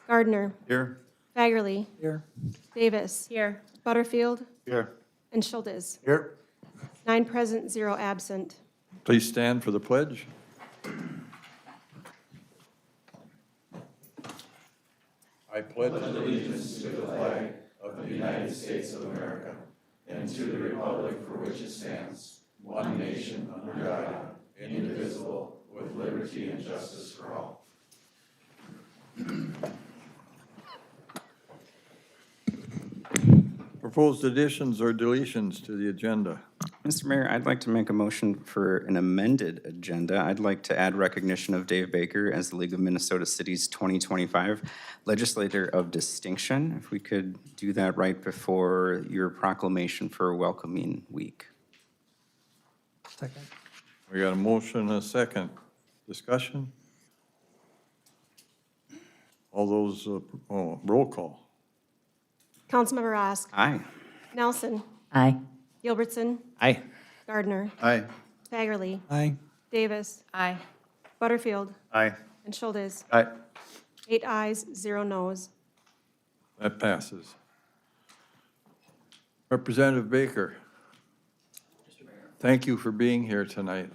Gardner. Here. Fagerly. Here. Davis. Here. Butterfield. Here. And Schultes. Here. 9 present, 0 absent. Please stand for the pledge. I pledge allegiance to the flag of the United States of America and to the republic for which it stands, one nation under God, indivisible, with liberty and justice for all. Proposed additions or deletions to the agenda. Mr. Mayor, I'd like to make a motion for an amended agenda. I'd like to add recognition of Dave Baker as the League of Minnesota Cities 2025 Legislator of Distinction. If we could do that right before your proclamation for Welcoming Week. Second. We got a motion and a second. Discussion? All those, roll call. Councilmember Rosk. Aye. Nelson. Aye. Gilbertson. Aye. Gardner. Aye. Fagerly. Aye. Davis. Aye. Butterfield. Aye. And Schultes. Aye. 8 ayes, 0 noes. That passes. Representative Baker. Thank you for being here tonight.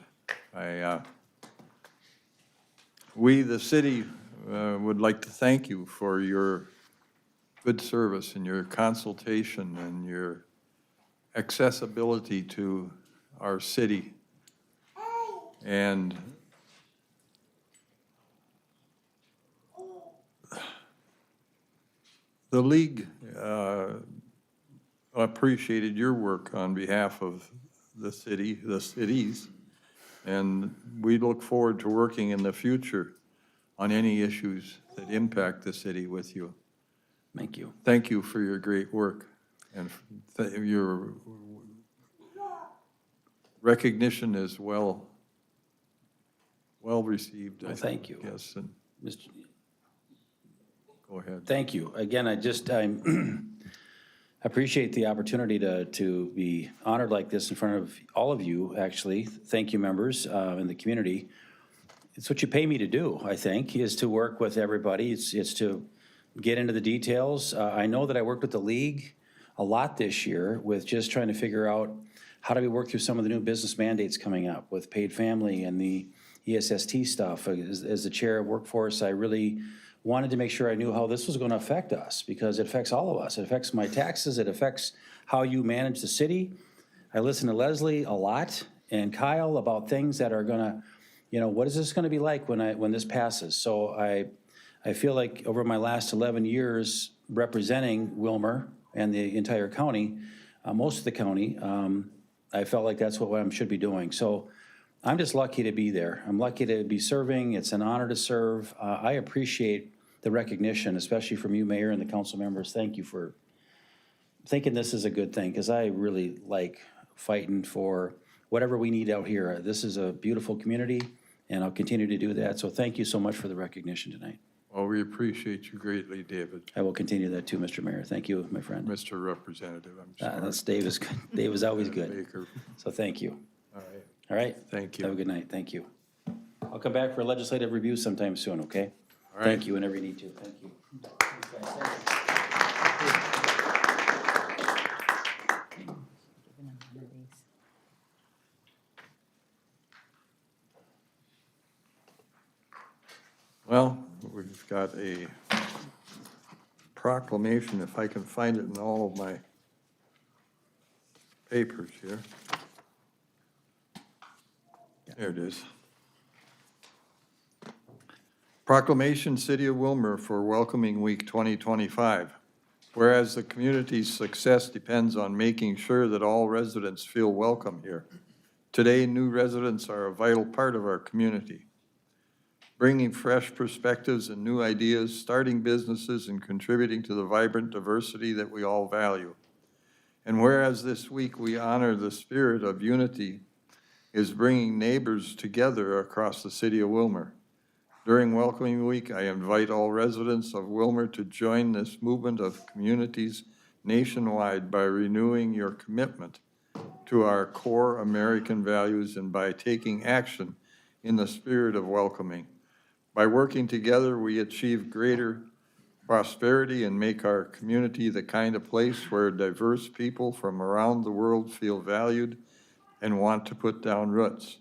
We, the city, would like to thank you for your good service and your consultation and your accessibility to our city. And the league appreciated your work on behalf of the cities, and we look forward to working in the future on any issues that impact the city with you. Thank you. Thank you for your great work and your recognition is well received. Well, thank you. Yes, and Mr. go ahead. Thank you. Again, I appreciate the opportunity to be honored like this in front of all of you, actually. Thank you, members in the community. It's what you pay me to do, I think, is to work with everybody. It's to get into the details. I know that I worked with the league a lot this year with just trying to figure out how do we work through some of the new business mandates coming up with paid family and the ESST stuff. As the chair of workforce, I really wanted to make sure I knew how this was going to affect us because it affects all of us. It affects my taxes. It affects how you manage the city. I listen to Leslie a lot and Kyle about things that are going to, what is this going to be like when this passes? So I feel like over my last 11 years representing Willmar and the entire county, most of the county, I felt like that's what I should be doing. So I'm just lucky to be there. I'm lucky to be serving. It's an honor to serve. I appreciate the recognition, especially from you, Mayor, and the council members. Thank you for thinking this is a good thing, because I really like fighting for whatever we need out here. This is a beautiful community, and I'll continue to do that. So thank you so much for the recognition tonight. Well, we appreciate you greatly, David. I will continue that too, Mr. Mayor. Thank you, my friend. Mr. Representative, I'm sorry. That's Dave is good. Dave is always good. Baker. So thank you. All right. All right? Thank you. Have a good night. Thank you. I'll come back for a legislative review sometime soon, okay? All right. Thank you whenever you need to. Thank you. Well, we've got a proclamation, if I can find it in all of my papers here. There it is. Proclamation, City of Willmar for Welcoming Week 2025. Whereas the community's success depends on making sure that all residents feel welcome here. Today, new residents are a vital part of our community, bringing fresh perspectives and new ideas, starting businesses, and contributing to the vibrant diversity that we all value. And whereas this week we honor the spirit of unity is bringing neighbors together across the city of Willmar. During Welcoming Week, I invite all residents of Willmar to join this movement of communities nationwide by renewing your commitment to our core American values and by taking action in the spirit of welcoming. By working together, we achieve greater prosperity and make our community the kind of place where diverse people from around the world feel valued and want to put down roots.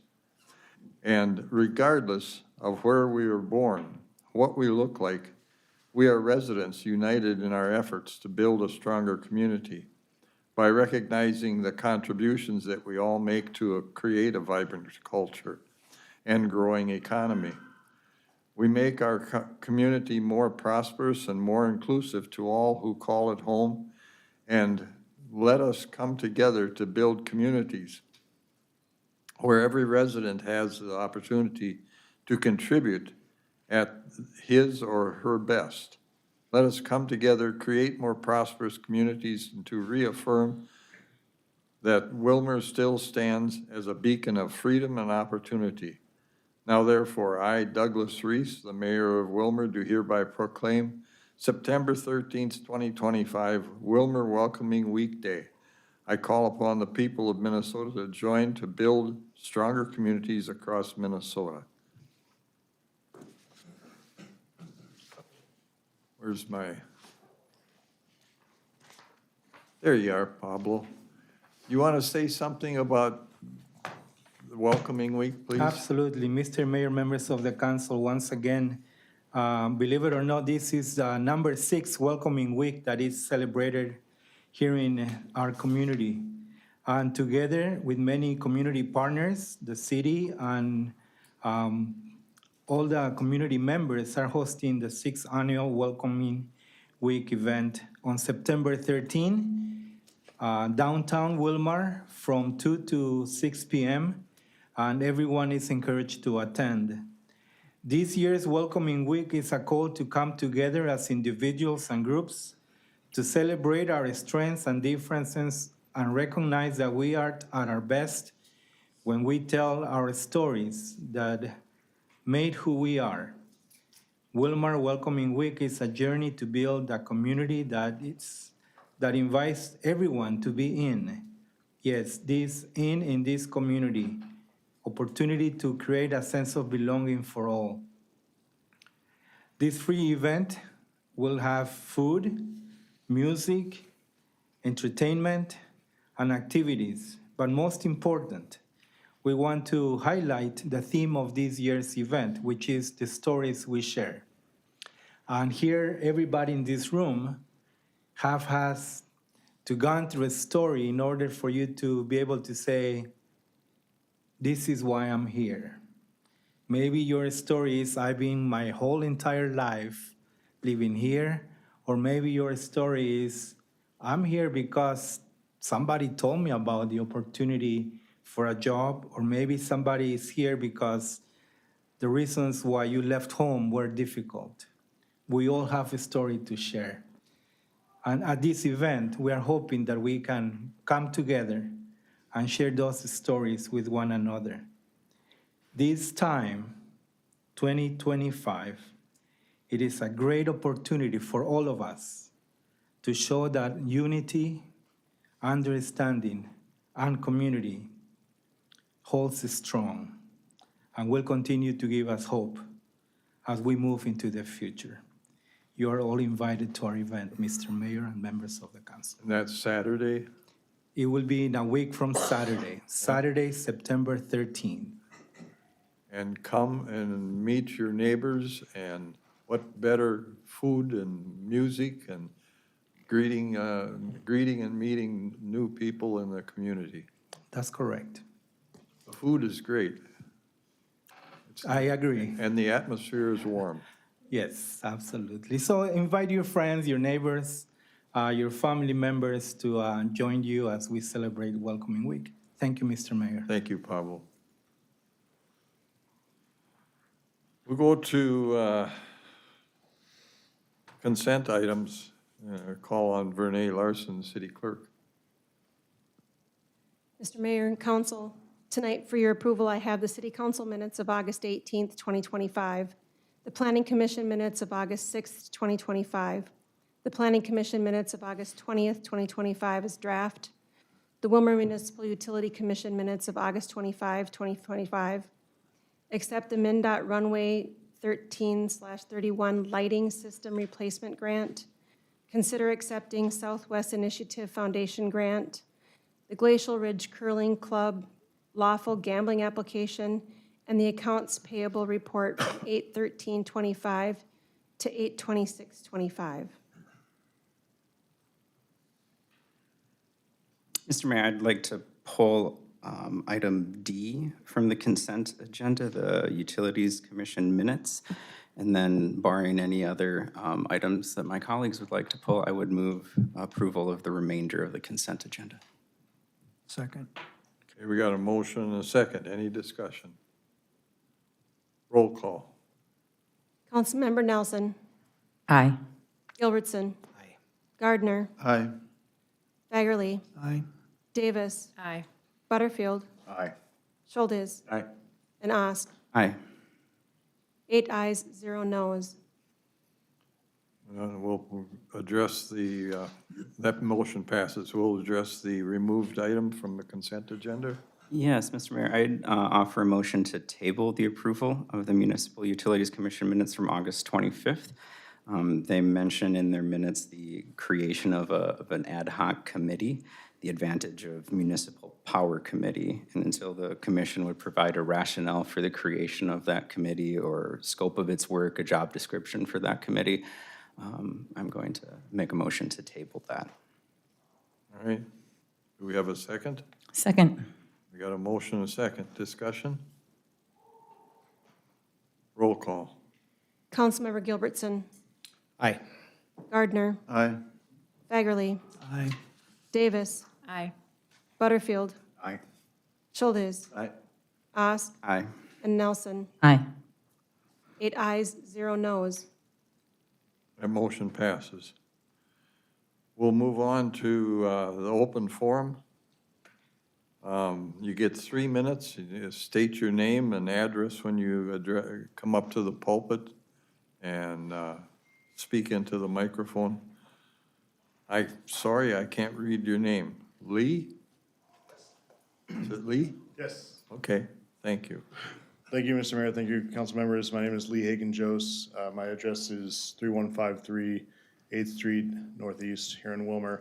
And regardless of where we were born, what we look like, we are residents united in our efforts to build a stronger community by recognizing the contributions that we all make to create a vibrant culture and growing economy. We make our community more prosperous and more inclusive to all who call it home, and let us come together to build communities where every resident has the opportunity to contribute at his or her best. Let us come together, create more prosperous communities, and to reaffirm that Willmar still stands as a beacon of freedom and opportunity. Now therefore, I, Douglas Reese, the mayor of Willmar, do hereby proclaim September 13th, 2025, Willmar Welcoming Week Day. I call upon the people of Minnesota to join to build stronger communities across Minnesota. Where's my, there you are, Pablo. You want to say something about the welcoming week, please? Absolutely, Mr. Mayor, members of the council, once again, believe it or not, this is number 6 welcoming week that is celebrated here in our community. And together with many community partners, the city and all the community members are hosting the 6th annual Welcoming Week event on September 13, downtown Willmar from 2 to 6 p.m., and everyone is encouraged to attend. This year's Welcoming Week is a call to come together as individuals and groups to celebrate our strengths and differences and recognize that we are at our best when we tell our stories that made who we are. Willmar Welcoming Week is a journey to build a community that invites everyone to be in. Yes, in this community. Opportunity to create a sense of belonging for all. This free event will have food, music, entertainment, and activities. But most important, we want to highlight the theme of this year's event, which is the stories we share. And here, everybody in this room has to gone through a story in order for you to be able to say, this is why I'm here. Maybe your story is I've been my whole entire life living here, or maybe your story is I'm here because somebody told me about the opportunity for a job, or maybe somebody is here because the reasons why you left home were difficult. We all have a story to share. And at this event, we are hoping that we can come together and share those stories with one another. This time, 2025, it is a great opportunity for all of us to show that unity, understanding, and community holds strong and will continue to give us hope as we move into the future. You are all invited to our event, Mr. Mayor and members of the council. And that's Saturday? It will be in a week from Saturday, September 13th. And come and meet your neighbors, and what better food and music and greeting and meeting new people in the community. That's correct. The food is great. I agree. And the atmosphere is warm. Yes, absolutely. So invite your friends, your neighbors, your family members to join you as we celebrate Welcoming Week. Thank you, Mr. Mayor. Thank you, Pablo. We'll go to consent items. Call on Vernee Larson, City Clerk. Mr. Mayor and Council, tonight for your approval, I have the City Council minutes of August 18th, 2025, the Planning Commission minutes of August 6th, 2025, the Planning Commission minutes of August 20th, 2025 as draft, the Willmar Municipal Utility Commission minutes of August 25, 2025, accept the MnDOT runway 813/31 Lighting System Replacement Grant. Consider accepting Southwest Initiative Foundation Grant, the Glacial Ridge Curling Club lawful gambling application, and the accounts payable report from 8/13/25 to 8/26/25. Mr. Mayor, I'd like to pull item D from the consent agenda, the Utilities Commission minutes. And then barring any other items that my colleagues would like to pull, I would move approval of the remainder of the consent agenda. Second. Okay, we got a motion and a second. Any discussion? Roll call. Councilmember Nelson. Aye. Gilbertson. Aye. Gardner. Aye. Fagerly. Aye. Davis. Aye. Butterfield. Aye. Schultes. Aye. And Ost. Aye. 8 ayes, 0 noes. We'll address the, that motion passes. We'll address the removed item from the consent agenda. Yes, Mr. Mayor, I'd offer a motion to table the approval of the Municipal Utilities Commission minutes from August 25th. They mention in their minutes the creation of an ad hoc committee, the advantage of municipal power committee. And until the commission would provide a rationale for the creation of that committee or scope of its work, a job description for that committee, I'm going to make a motion to table that. All right. Do we have a second? Second. We got a motion and a second. Discussion? Roll call. Councilmember Gilbertson. Aye. Gardner. Aye. Fagerly. Aye. Davis. Aye. Butterfield. Aye. Schultes. Aye. Ost. Aye. And Nelson. Aye. 8 ayes, 0 noes. That motion passes. We'll move on to the open forum. You get 3 minutes. You state your name and address when you come up to the pulpit and speak into the microphone. Sorry, I can't read your name. Lee? Is it Lee? Yes. Okay, thank you. Thank you, Mr. Mayor. Thank you, council members. My name is Lee Hagan-Jose. My address is 3153 8th Street Northeast here in Willmar.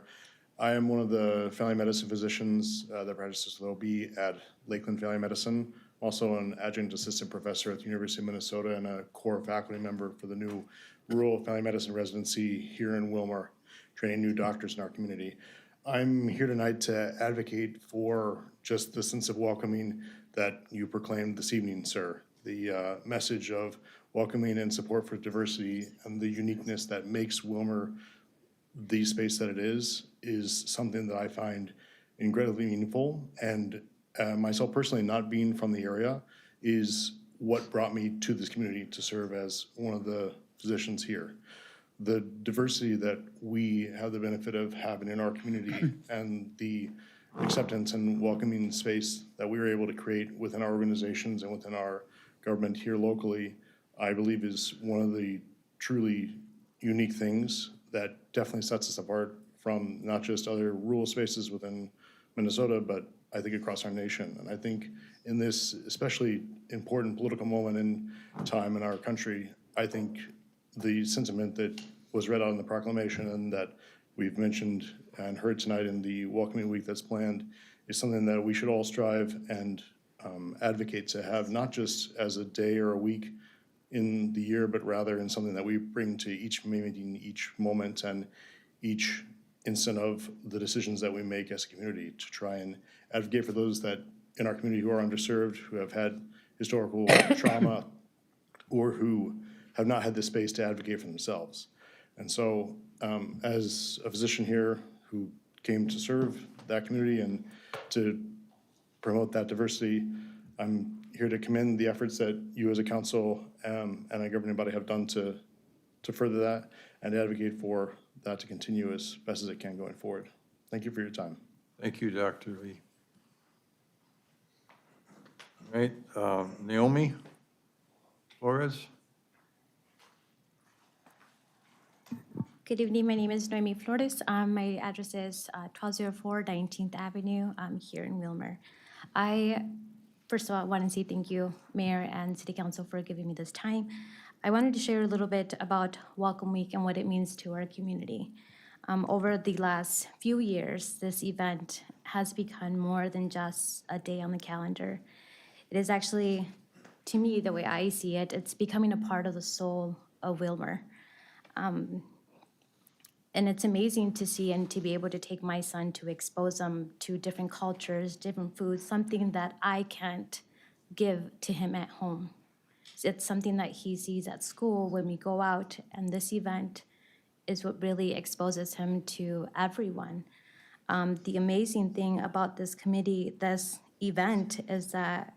I am one of the family medicine physicians that practices with OB at Lakeland Family Medicine. Also an adjunct assistant professor at the University of Minnesota and a core faculty member for the new rural family medicine residency here in Willmar, training new doctors in our community. I'm here tonight to advocate for just the sense of welcoming that you proclaimed this evening, sir. The message of welcoming and support for diversity and the uniqueness that makes Willmar the space that it is something that I find incredibly meaningful. And myself personally, not being from the area, is what brought me to this community to serve as one of the physicians here. The diversity that we have the benefit of having in our community and the acceptance and welcoming space that we were able to create within our organizations and within our government here locally, I believe is one of the truly unique things that definitely sets us apart from not just other rural spaces within Minnesota, but I think across our nation. And I think in this especially important political moment in time in our country, I think the sentiment that was read out in the proclamation and that we've mentioned and heard tonight in the welcoming week that's planned is something that we should all strive and advocate to have, not just as a day or a week in the year, but rather in something that we bring to each meeting, each moment, and each instant of the decisions that we make as a community to try and advocate for those that in our community who are underserved, who have had historical trauma, or who have not had the space to advocate for themselves. And so as a physician here who came to serve that community and to promote that diversity, I'm here to commend the efforts that you as a council and a governing body have done to further that and advocate for that to continue as best as it can going forward. Thank you for your time. Thank you, Dr. Lee. All right, Naomi Flores? Good evening. My name is Noemi Flores. My address is 1204 19th Avenue. I'm here in Willmar. I, first of all, want to say thank you, Mayor and City Council, for giving me this time. I wanted to share a little bit about Welcome Week and what it means to our community. Over the last few years, this event has become more than just a day on the calendar. It is actually, to me, the way I see it, it's becoming a part of the soul of Willmar. And it's amazing to see and to be able to take my son to expose them to different cultures, different foods, something that I can't give to him at home. It's something that he sees at school when we go out, and this event is what really exposes him to everyone. The amazing thing about this committee, this event, is that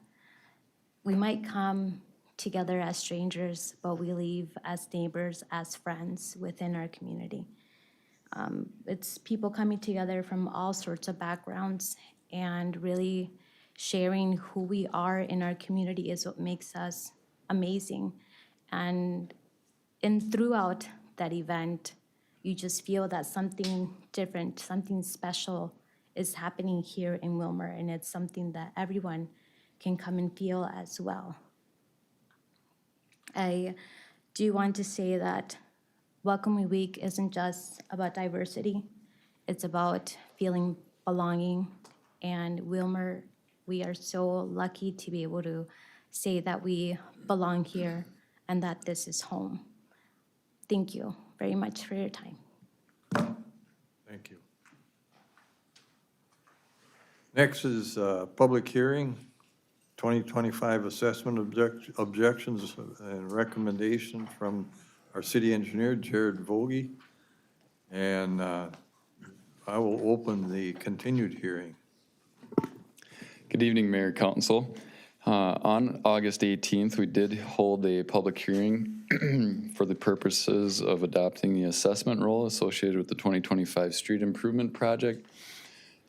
we might come together as strangers, but we leave as neighbors, as friends within our community. It's people coming together from all sorts of backgrounds and really sharing who we are in our community is what makes us amazing. And throughout that event, you just feel that something different, something special is happening here in Willmar, and it's something that everyone can come and feel as well. I do want to say that Welcoming Week isn't just about diversity, it's about feeling belonging. And Willmar, we are so lucky to be able to say that we belong here and that this is home. Thank you very much for your time. Thank you. Next is public hearing, 2025 assessment objections and recommendation from our city engineer, Jared Vogie. And I will open the continued hearing. Good evening, Mayor, Council. On August 18th, we did hold a public hearing for the purposes of adopting the assessment role associated with the 2025 street improvement project.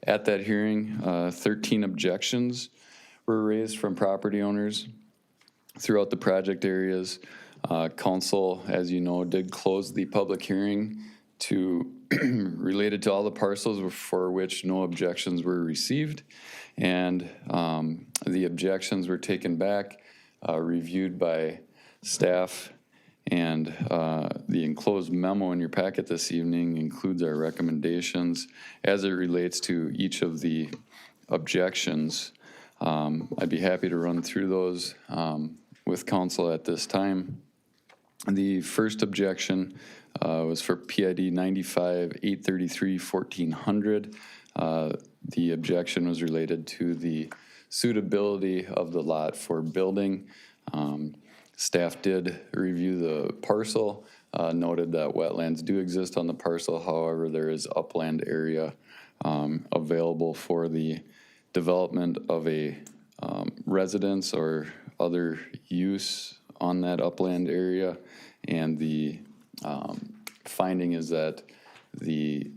At that hearing, 13 objections were raised from property owners throughout the project areas. Council, as you know, did close the public hearing related to all the parcels for which no objections were received. And the objections were taken back, reviewed by staff, and the enclosed memo in your packet this evening includes our recommendations as it relates to each of the objections. I'd be happy to run through those with council at this time. The first objection was for PID 95-833-1400. The objection was related to the suitability of the lot for building. Staff did review the parcel, noted that wetlands do exist on the parcel. However, there is upland area available for the development of a residence or other use on that upland area. And the finding is that the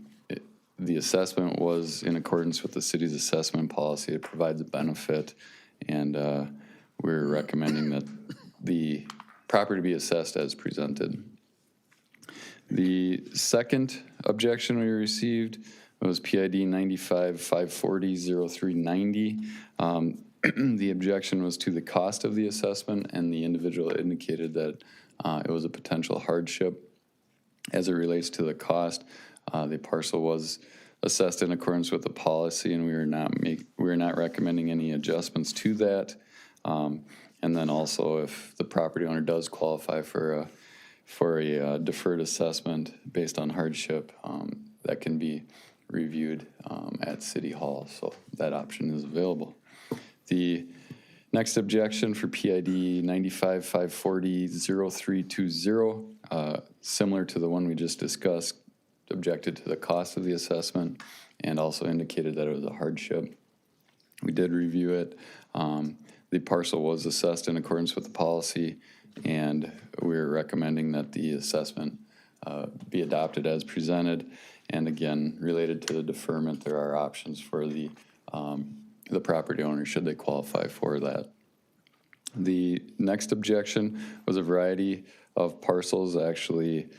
assessment was in accordance with the city's assessment policy. It provides a benefit, and we're recommending that the property be assessed as presented. The second objection we received was PID 95-540-0390. The objection was to the cost of the assessment, and the individual indicated that it was a potential hardship. As it relates to the cost, the parcel was assessed in accordance with the policy, and we are not recommending any adjustments to that. And then also, if the property owner does qualify for a deferred assessment based on hardship, that can be reviewed at City Hall. So that option is available. The next objection for PID 95-540-0320, similar to the one we just discussed, objected to the cost of the assessment and also indicated that it was a hardship. We did review it. The parcel was assessed in accordance with the policy, and we're recommending that the assessment be adopted as presented. And again, related to the deferment, there are options for the property owner should they qualify for that. The next objection was a variety of parcels, actually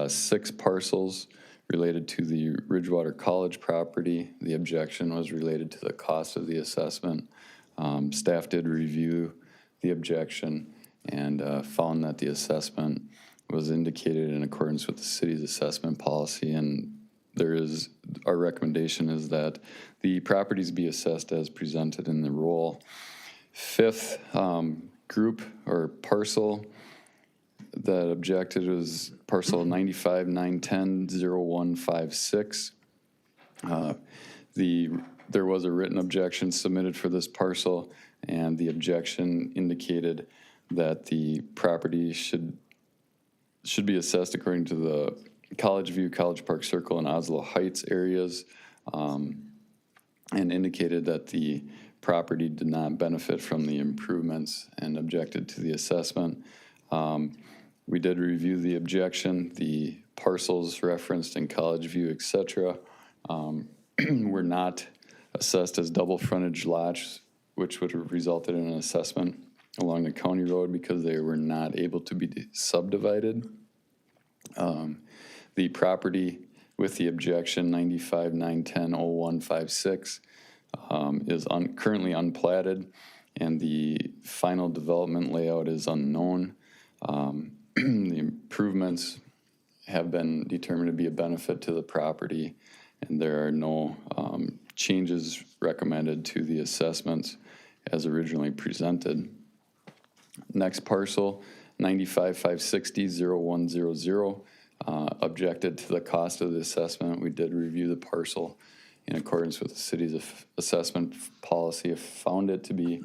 6 parcels related to the Ridgewater College property. The objection was related to the cost of the assessment. Staff did review the objection and found that the assessment was indicated in accordance with the city's assessment policy, and our recommendation is that the properties be assessed as presented in the roll. Fifth group or parcel that objected was parcel 95-910-0156. There was a written objection submitted for this parcel, and the objection indicated that the property should be assessed according to the College View, College Park Circle, and Oslo Heights areas, and indicated that the property did not benefit from the improvements and objected to the assessment. We did review the objection. The parcels referenced in College View, et cetera, were not assessed as double frontage lots, which would have resulted in an assessment along the county road because they were not able to be subdivided. The property with the objection 95-910-0156 is currently unplatted, and the final development layout is unknown. The improvements have been determined to be a benefit to the property, and there are no changes recommended to the assessments as originally presented. Next parcel, 95-560-0100, objected to the cost of the assessment. We did review the parcel in accordance with the city's assessment policy, found the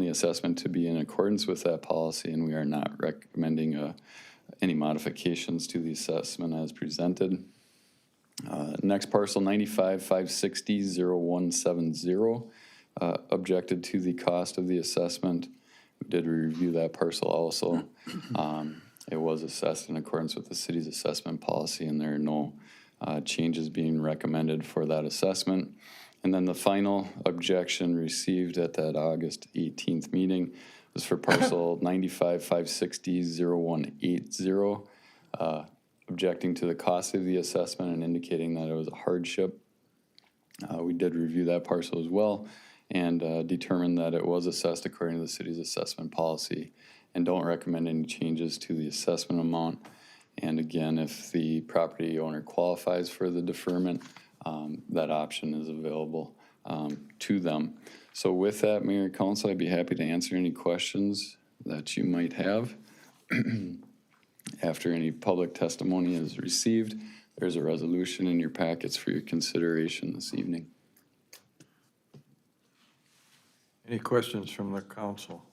assessment to be in accordance with that policy, and we are not recommending any modifications to the assessment as presented. Next parcel, 95-560-0170, objected to the cost of the assessment. We did review that parcel also. It was assessed in accordance with the city's assessment policy, and there are no changes being recommended for that assessment. And then the final objection received at that August 18th meeting was for parcel 95-560-0180, objecting to the cost of the assessment and indicating that it was a hardship. We did review that parcel as well and determined that it was assessed according to the city's assessment policy and don't recommend any changes to the assessment amount. And again, if the property owner qualifies for the deferment, that option is available to them. So with that, Mayor and Council, I'd be happy to answer any questions that you might have. After any public testimony is received, there's a resolution in your packets for your consideration this evening. Any questions from the council?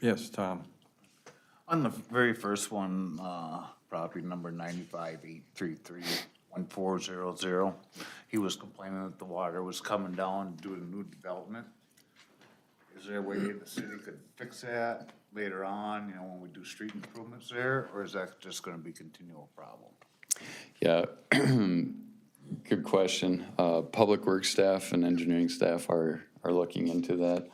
Yes, Tom. On the very first one, property number 95-833-1400, he was complaining that the water was coming down due to new development. Is there a way the city could fix that later on, when we do street improvements there, or is that just gonna be a continual problem? Yeah, good question. Public Works staff and engineering staff are looking into that.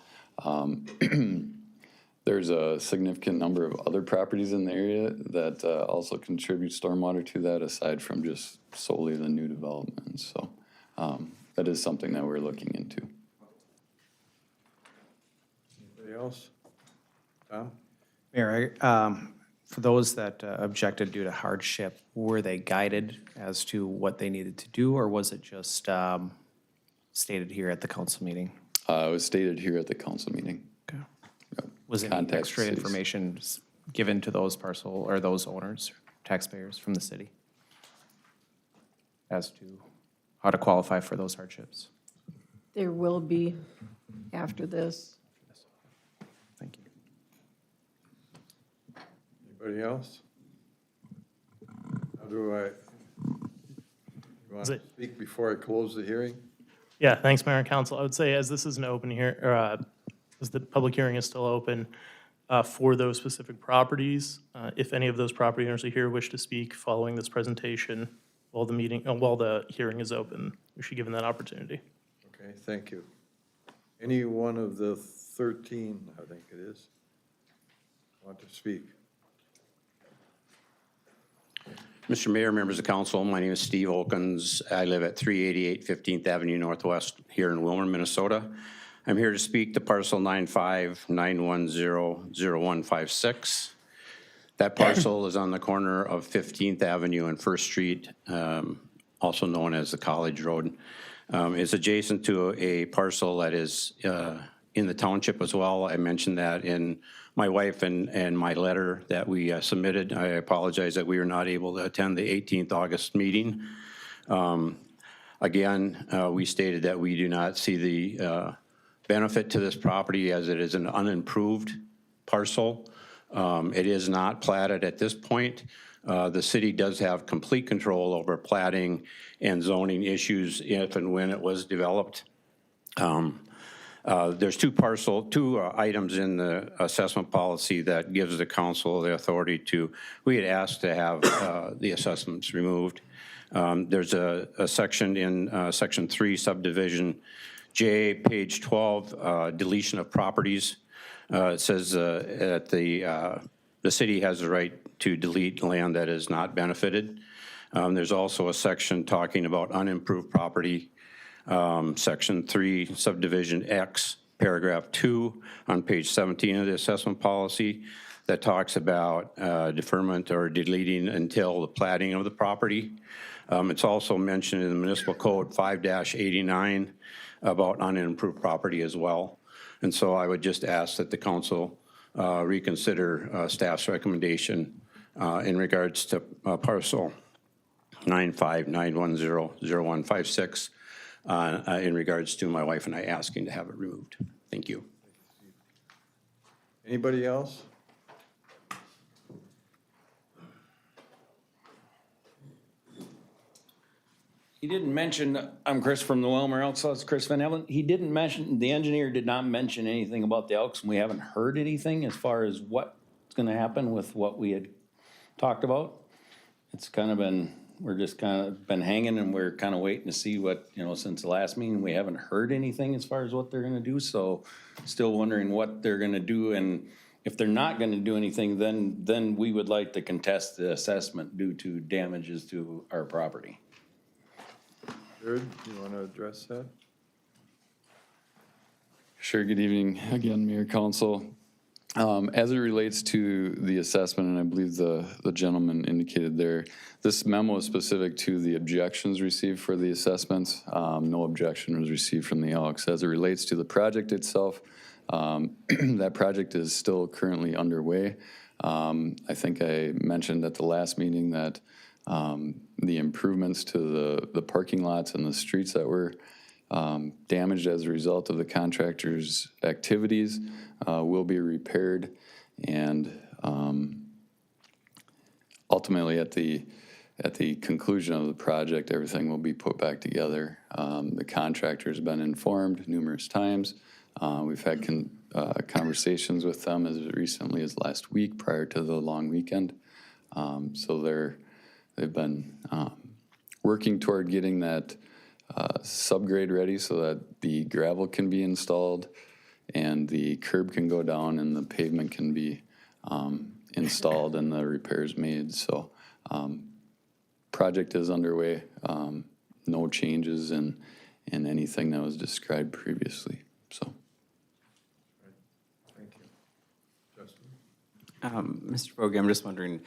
There's a significant number of other properties in the area that also contribute stormwater to that, aside from just solely the new development. So that is something that we're looking into. Anybody else? Tom? Mayor, for those that objected due to hardship, were they guided as to what they needed to do, or was it just stated here at the council meeting? It was stated here at the council meeting. Okay. Yep. Was any Contact extra cities. information given to those parcel or those owners, taxpayers from the city, as to how to qualify for those hardships? There will be after this. Thank you. Anybody else? How do you want to speak before I close the hearing? Yeah, thanks, Mayor and Council. I would say as this is an open here, or as the public hearing is still open for those specific properties, if any of those property owners are here wish to speak following this presentation while the hearing is open, we should give them that opportunity. Okay, thank you. Any one of the 13, I think it is, want to speak? Mr. Mayor, members of council, my name is Steve Olkins. I live at 388 15th Avenue Northwest here in Willmar, Minnesota. I'm here to speak to parcel 959100156. That parcel is on the corner of 15th Avenue and First Street, also known as the College Road. It's adjacent to a parcel that is in the township as well. I mentioned that in my wife and my letter that we submitted. I apologize that we were not able to attend the 18th August meeting. Again, we stated that we do not see the benefit to this property as it is an unimproved parcel. It is not platted at this point. The city does have complete control over platting and zoning issues if and when it was developed. There's two items in the assessment policy that gives the council the authority to, we had asked to have the assessments removed. There's a section in section 3 subdivision J, page 12, deletion of properties. It says that the city has the right to delete land that is not benefited. There's also a section talking about unimproved property, section 3, subdivision X, paragraph 2 on page 17 of the assessment policy that talks about deferment or deleting until the platting of the property. It's also mentioned in the municipal code 5-89 about unimproved property as well. And so I would just ask that the council reconsider staff's recommendation in regards to parcel 959100156 in regards to my wife and I asking to have it removed. Thank you. Anybody else? He didn't mention, I'm Chris from the Willmar Elks, so it's Chris Van Evelen. He didn't mention, the engineer did not mention anything about the Elks, and we haven't heard anything as far as what's gonna happen with what we had talked about. It's kind of been, we're just kind of been hanging and we're kind of waiting to see what, since the last meeting, we haven't heard anything as far as what they're gonna do, so still wondering what they're gonna do, and if they're not gonna do anything, then we would like to contest the assessment due to damages to our property. Jared, you want to address that? Sure, good evening again, Mayor, Council. As it relates to the assessment, and I believe the gentleman indicated there, this memo is specific to the objections received for the assessments. No objection was received from the Elks. As it relates to the project itself, that project is still currently underway. I think I mentioned at the last meeting that the improvements to the parking lots and the streets that were damaged as a result of the contractor's activities will be repaired, and ultimately at the conclusion of the project, everything will be put back together. The contractor's been informed numerous times. We've had conversations with them as recently as last week prior to the long weekend. So they've been working toward getting that subgrade ready so that the gravel can be installed and the curb can go down and the pavement can be installed and the repairs made. So project is underway. No changes in anything that was described previously. So. Thank you. Justin? Mr. Bogie, I'm just wondering,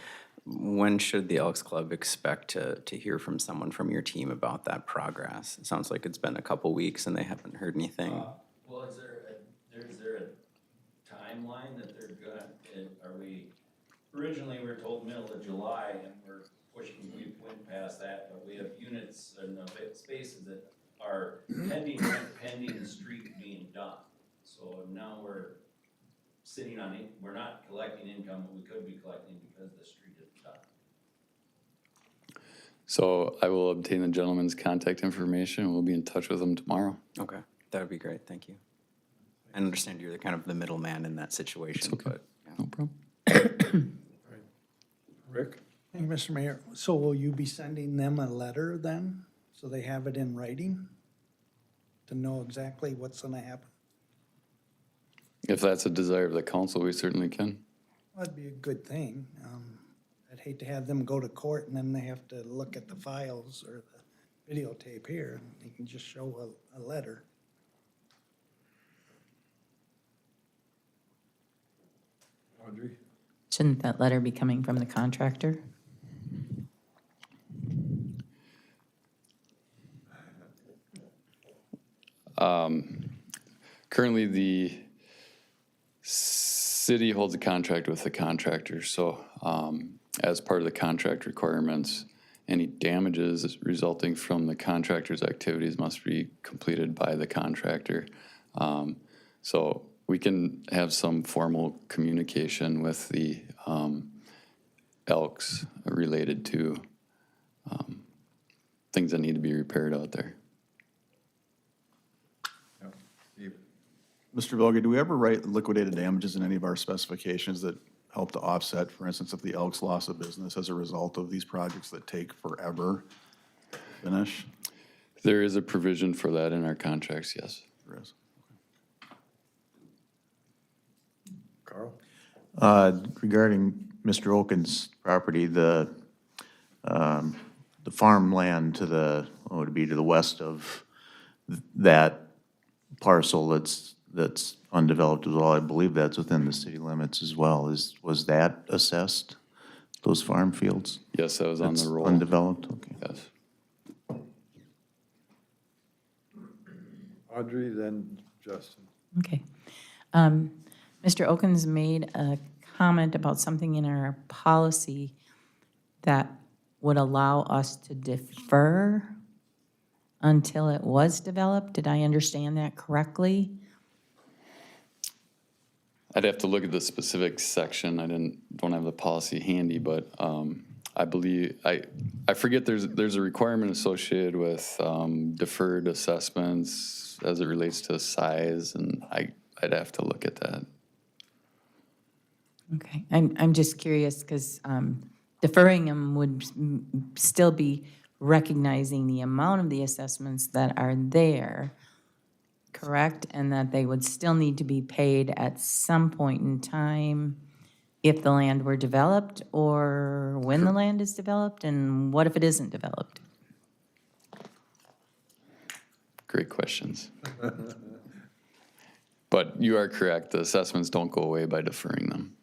when should the Elks Club expect to hear from someone from your team about that progress? It sounds like it's been a couple weeks and they haven't heard anything. Well, is there a timeline that they're gonna, originally we were told middle of July, and we went past that, but we have units and spaces that are pending the street being done. So now we're sitting on it, we're not collecting income, but we could be collecting because the street is done. So I will obtain the gentleman's contact information and we'll be in touch with him tomorrow. Okay, that would be great, thank you. I understand you're kind of the middleman in that situation, okay. but. Yeah. No problem. Rick? Thank you, Mr. Mayor. So will you be sending them a letter then, so they have it in writing to know exactly what's gonna happen? If that's a desire of the council, we certainly can. That'd be a good thing. I'd hate to have them go to court and then they have to look at the files or the videotape here. They can just show a letter. Shouldn't that letter be coming from the contractor? Currently, the city holds a contract with the contractor, so as part of the contract requirements, any damages resulting from the contractor's activities must be completed by the contractor. So we can have some formal communication with the Elks related to things that need to be repaired out there. Mr. Velga, do we ever write liquidated damages in any of our specifications that help to offset, for instance, if the Elks loss of business as a result of these projects that take forever to finish? There is a provision for that in our contracts, yes. There is. Carl? Regarding Mr. Oken's property, the farmland to the, what would it be, to the west of that parcel that's undeveloped as well, I believe that's within the city limits as well. Was that assessed, those farm fields? Yes, that was on That's the roll. undeveloped, okay. Yes. Audrey, then Justin. Okay. Mr. Okens made a comment about something in our policy that would allow us to defer until it was developed. Did I understand that correctly? I'd have to look at the specific section. I don't have the policy handy, but I believe, I forget there's a requirement associated with deferred assessments as it relates to size, and I'd have to look at that. Okay, I'm just curious because deferring them would still be recognizing the amount of the assessments that are there, correct? And that they would still need to be paid at some point in time if the land were developed, or when the land is developed, and what if it isn't developed? Great questions. But you are correct, the assessments don't go away by deferring them.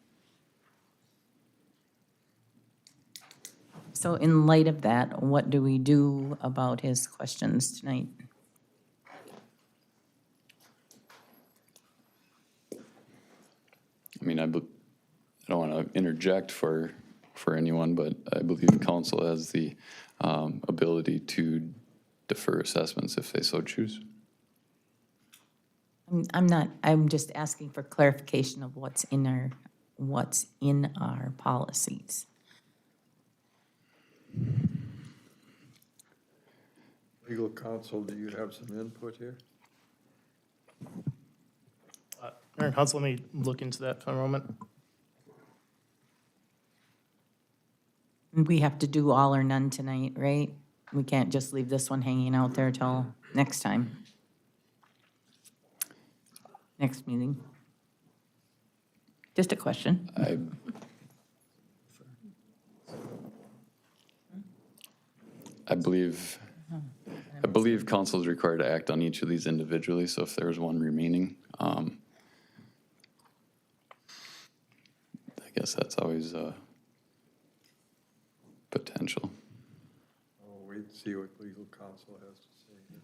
So in light of that, what do we do about his questions tonight? I mean, I don't want to interject for anyone, but I believe council has the ability to defer assessments if they so choose. I'm just asking for clarification of what's in our policies. Legal counsel, do you have some input here? Mayor and Council, let me look into that for a moment. We have to do all or none tonight, right? We can't just leave this one hanging out there till next time. Next meeting. Just a question. I believe council is required to act on each of these individually, so if there's one remaining, I guess that's always a potential. I'll wait and see what legal counsel has to say here.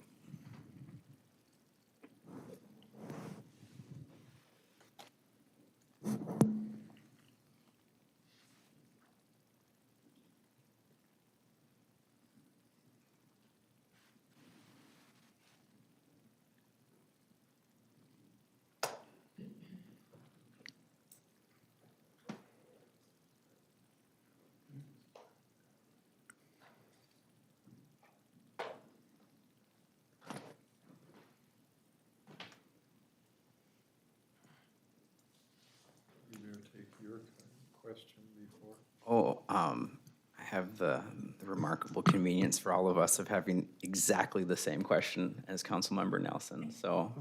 You gonna take your question before? I have the remarkable convenience for all of us of having exactly the same question as Councilmember Nelson. So,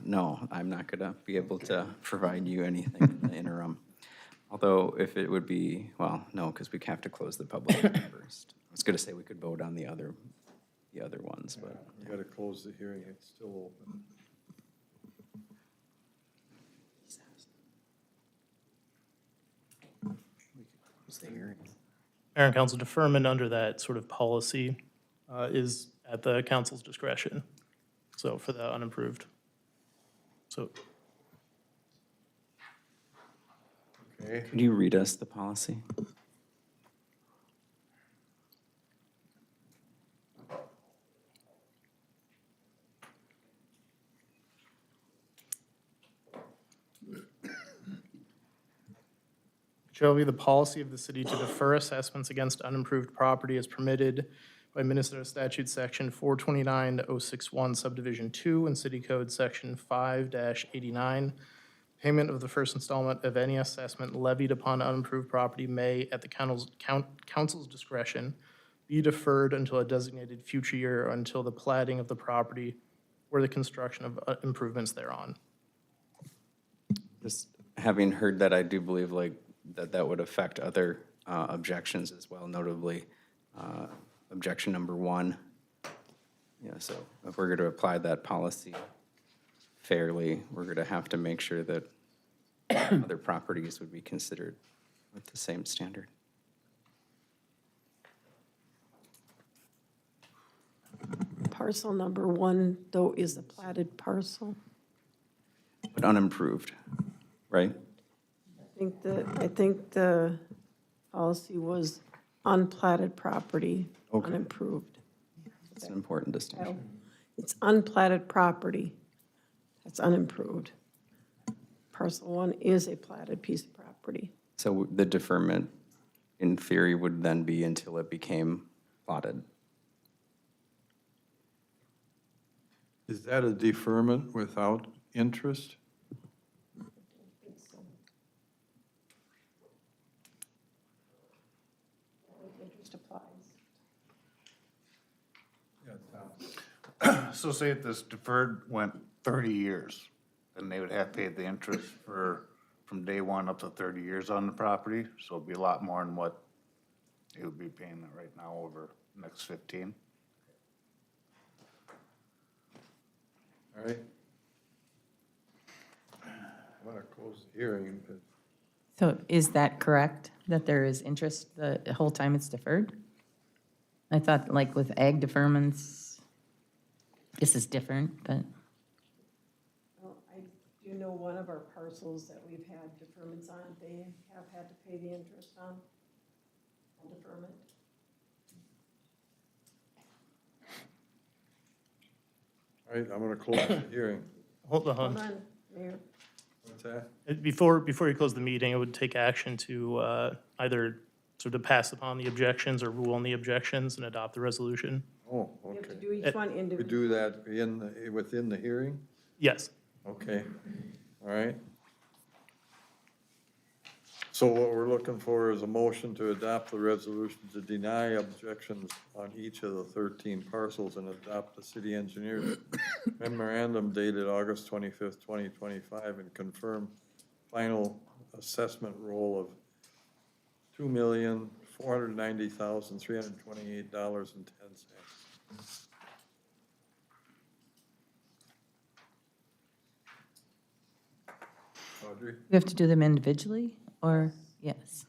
no, I'm not going to be able to provide you anything in the interim. Although if it would be, well, no, because we have to close the public hearing first. I was going to say we could vote on the other ones, but. You gotta close the hearing, it's still open. Mayor and council, deferment under that sort of policy is at the council's discretion. So for the unapproved. So Okay, Could you read us the policy? shall be the policy of the city to defer assessments against unimproved property as permitted by Minnesota Statute Section 429-061 Subdivision 2 and City Code Section 5-89. Payment of the first installment of any assessment levied upon unimproved property may, at the council's discretion, be deferred until a designated future year or until the platting of the property or the construction of improvements thereon. Just having heard that, I do believe that would affect other objections as well, notably objection number 1. Yeah, so if we're going to apply that policy fairly, we're going to have to make sure that other properties would be considered with the same standard. Parcel number 1, though, is a platted parcel. But unimproved, right? I think the policy was unplatted property, Okay. unimproved. That's an important distinction. It's unplatted property, that's unimproved. Parcel 1 is a platted piece of property. So the deferment, in theory, would then be until it became plotted. is that a deferment without interest? Interest applies. So say if this deferred went 30 years, then they would have paid the interest from day one up to 30 years on the property, so it'd be a lot more than what it would be paying right now over the next 15. All right. I want to close the hearing, but So is that correct, that there is interest the whole time it's deferred? I thought like with ag deferments, this is different, but, Well, I do know one of our parcels that we've had deferments on, they have had to pay the interest on deferment. all right, I'm going to close the hearing. Hold on. Hold on, Mayor. What's that? Before you close the meeting, I would take action to either sort of pass upon the objections or rule on the objections and adopt the resolution. Oh, You have to okay. do each one We individually. do that within the hearing? Yes. Okay, all right. So what we're looking for is a motion to adopt the resolution to deny objections on each of the 13 parcels and adopt the city engineer's memorandum dated August 25th, 2025, and confirm final assessment roll of $2,490,328.10. Audrey? we have to do them individually, or, yes?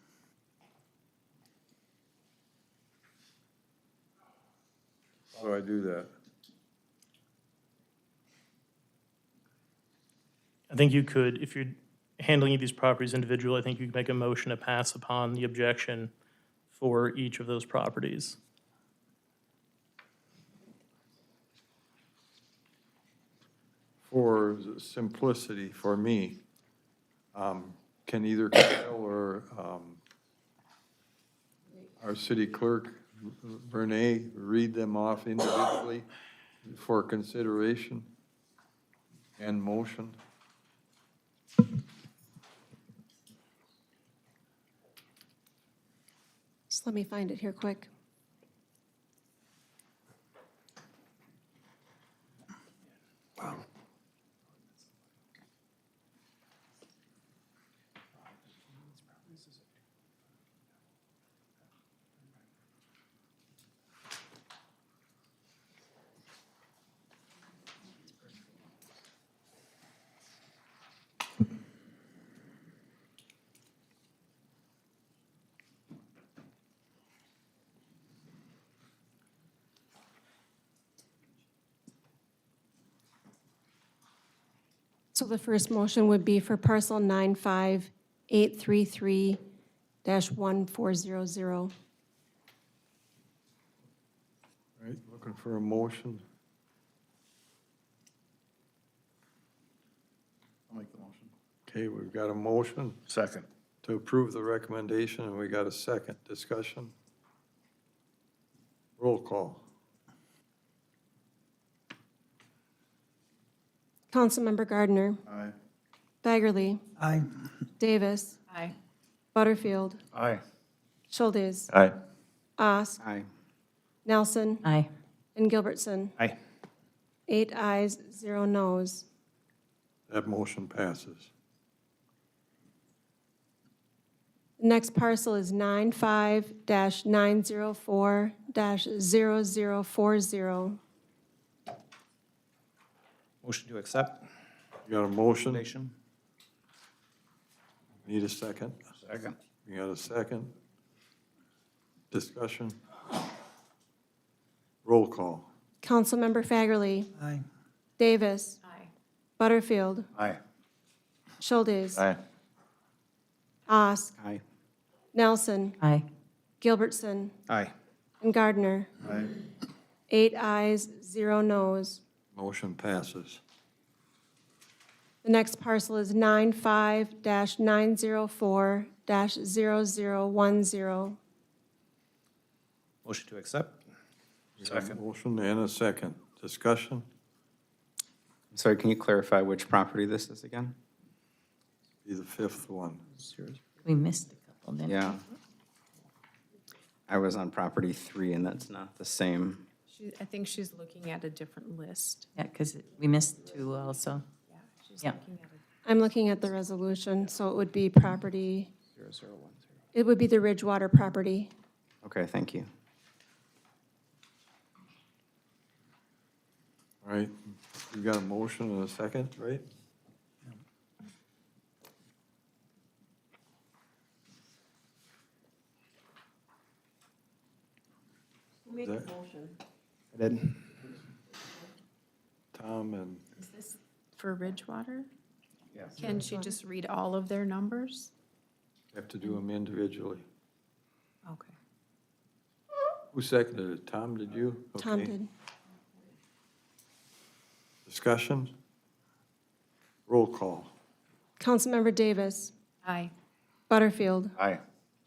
How do I do that? I think you could, if you're handling these properties individually, I think you could make a motion to pass upon the objection for each of those properties. For simplicity, for me, can either Kyle or our city clerk, Renee, read them off individually for consideration and motion? Just let me find it here quick. So the first motion would be for parcel 95833-1400. Right, looking for a motion. I'll make the motion. Okay, we've got a motion Second. to approve the recommendation, and we got a second. Discussion? Roll call. Councilmember Gardner. Aye. Baggerly. Aye. Davis. Aye. Butterfield. Aye. Schultes. Aye. Osk. Aye. Nelson. Aye. And Gilbertson. Aye. 8 ayes, 0 noes. That motion passes. The next parcel is 95-904-0040. Motion to accept. You got a motion? Recommendation. Need a second? Second. You got a second? Discussion? Roll call. Councilmember Fagerly. Aye. Davis. Aye. Butterfield. Aye. Schultes. Aye. Osk. Aye. Nelson. Aye. Gilbertson. Aye. And Gardner. Aye. 8 ayes, 0 noes. Motion passes. The next parcel is 95-904-0010. Motion to accept. You got a motion and a second. Discussion? Sorry, can you clarify which property this is again? Be the fifth one. We missed a couple, didn't we? Yeah. I was on property 3, and that's not the same. I think she's looking at a different list. Yeah, because we missed 2 also. Yeah, she's Yeah. looking at it. I'm looking at the resolution, so it would be property, it would be the Ridgewater property. Okay, thank you. All right, you got a motion and a second, right? Who made the motion? I did. Tom and, Is this for Ridgewater? Yes. Can she just read all of their numbers? have to do them individually. Okay. Who seconded it? Tom, did you? Tom Okay. did. Discussion? Roll call. Councilmember Davis. Aye. Butterfield. Aye.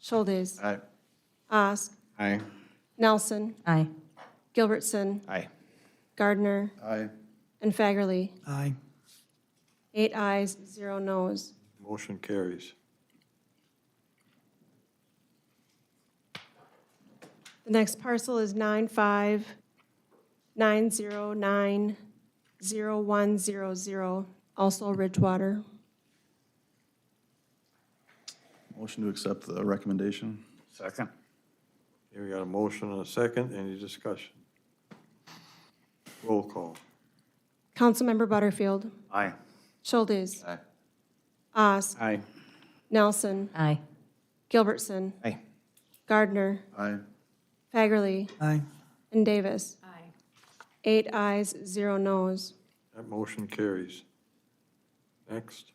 Schultes. Aye. Osk. Aye. Nelson. Aye. Gilbertson. Aye. Gardner. Aye. And Fagerly. Aye. 8 ayes, 0 noes. Motion carries. The next parcel is 95-909-0100, also Ridgewater. Motion to accept the recommendation. Second. Here we got a motion and a second. Any discussion? Roll call. Councilmember Butterfield. Aye. Schultes. Aye. Osk. Aye. Nelson. Aye. Gilbertson. Aye. Gardner. Aye. Fagerly. Aye. And Davis. Aye. 8 ayes, 0 noes. That motion carries. Next.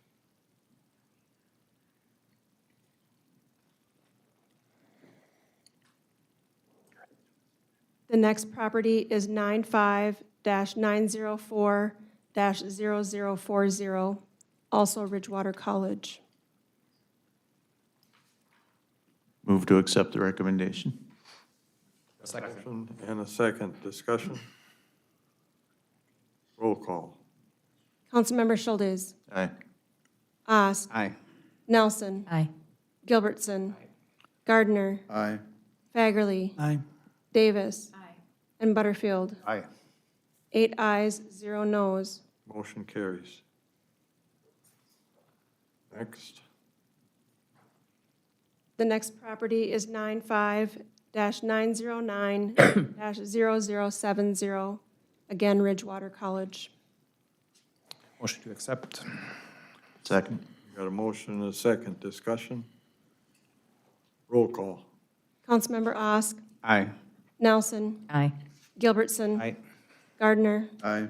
The next property is 95-904-0040, also Ridgewater College. Move to accept the recommendation. Motion and a second. Discussion? Roll call. Councilmember Schultes. Aye. Osk. Aye. Nelson. Aye. Gilbertson. Gardner. Aye. Fagerly. Aye. Davis. Aye. And Butterfield. Aye. 8 ayes, 0 noes. Motion carries. Next. The next property is 95-909-0070, again Ridgewater College. Motion to accept. Second. Got a motion and a second. Discussion? Roll call. Councilmember Osk. Aye. Nelson. Aye. Gilbertson. Aye. Gardner. Aye.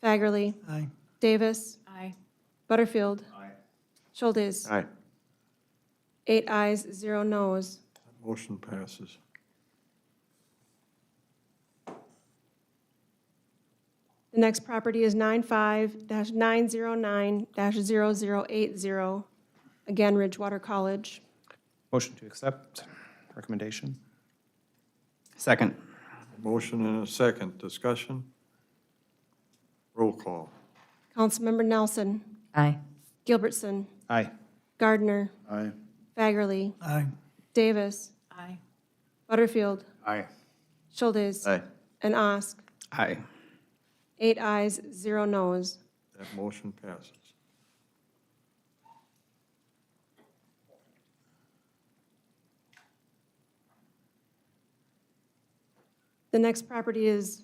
Fagerly. Aye. Davis. Aye. Butterfield. Schultes. Aye. 8 ayes, 0 noes. Motion passes. The next property is 95-909-0080, again Ridgewater College. Motion to accept recommendation? Second. Motion and a second. Discussion? Roll call. Councilmember Nelson. Aye. Gilbertson. Aye. Gardner. Aye. Fagerly. Aye. Davis. Aye. Butterfield. Aye. Schultes. Aye. And Osk. Aye. 8 ayes, 0 noes. That motion passes. The next property is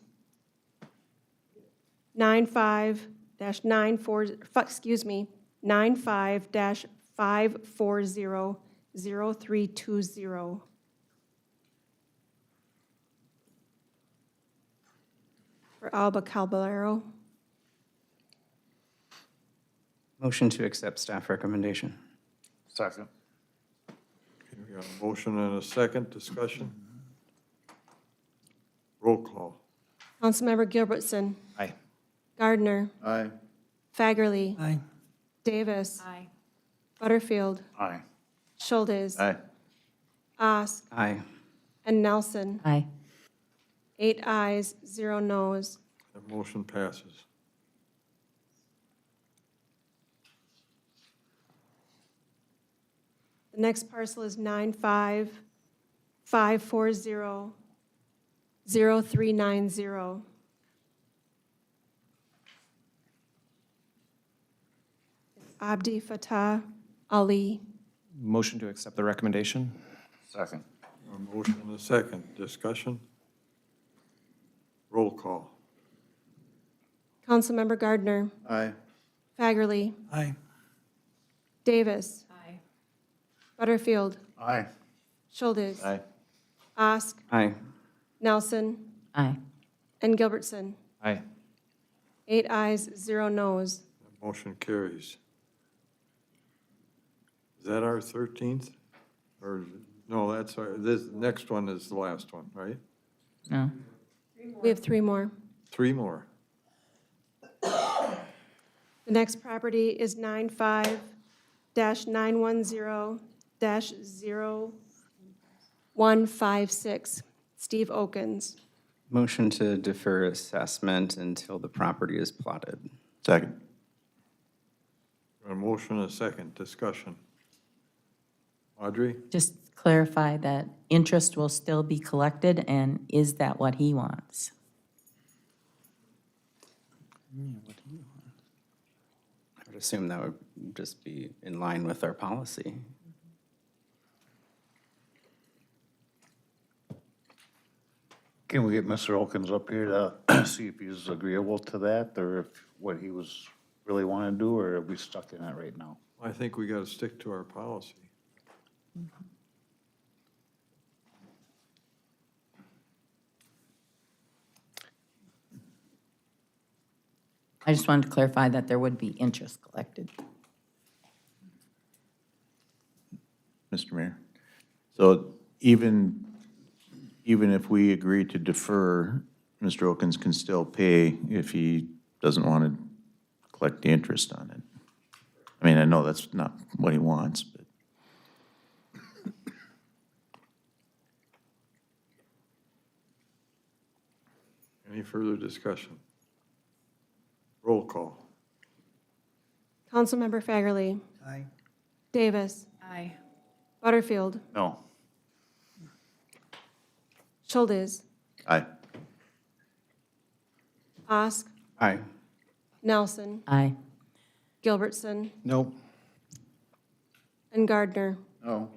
95-540-0320. For Alba Caballero. Motion to accept staff recommendation. Second. Okay, we got a motion and a second. Discussion? Roll call. Councilmember Gilbertson. Aye. Gardner. Aye. Fagerly. Aye. Davis. Aye. Butterfield. Aye. Schultes. Aye. Osk. Aye. And Nelson. Aye. 8 ayes, 0 noes. That motion passes. The next parcel is 95-540-0390. Abdi Fatah Ali. Motion to accept the recommendation? Second. A motion and a second. Discussion? Roll call. Councilmember Gardner. Aye. Fagerly. Aye. Davis. Aye. Butterfield. Aye. Schultes. Aye. Osk. Aye. Nelson. Aye. And Gilbertson. Aye. 8 ayes, 0 noes. That motion carries. Is that our 13th? Or, no, that's our, this next one is the last one, right? No. We have 3 more. 3 more. The next property is 95-910-0156, Steve Okens. Motion to defer assessment until the property is plotted. Second. A motion and a second. Discussion. Audrey? Just clarify that interest will still be collected, and is that what he wants? I would assume that would just be in line with our policy. Can we get Mr. Elkins up here to see if he's agreeable to that, or if what he was really want to do, or are we stuck in that right now? I think we got to stick to our policy. I just wanted to clarify that there would be interest collected. Mr. Mayor. So even if we agree to defer, Mr. Okins can still pay if he doesn't want to collect the interest on it. I mean, I know that's not what he wants, but. Any further discussion? Roll call. Councilmember Fagerly. Aye. Davis. Aye. Butterfield. No. Schultes. Aye. Osk. Aye. Nelson. Aye. Gilbertson. No. And Gardner. No.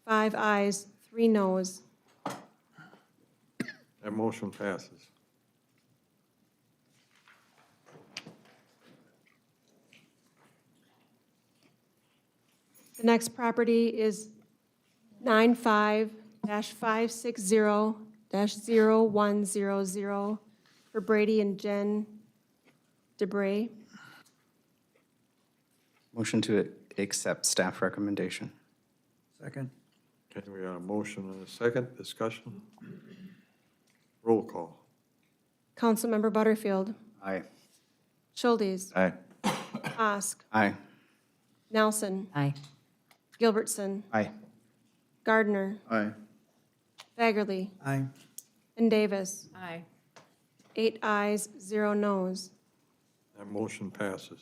5 ayes, 3 noes. That motion passes. The next property is 95-560-0100 for Brady and Jen DeBrey. Motion to accept staff recommendation. Second. Okay, we got a motion and a second. Discussion? Roll call. Councilmember Butterfield. Aye. Schultes. Aye. Osk. Aye. Nelson. Aye. Gilbertson. Aye. Gardner. Aye. Fagerly. Aye. And Davis. Aye. 8 ayes, 0 noes. That motion passes.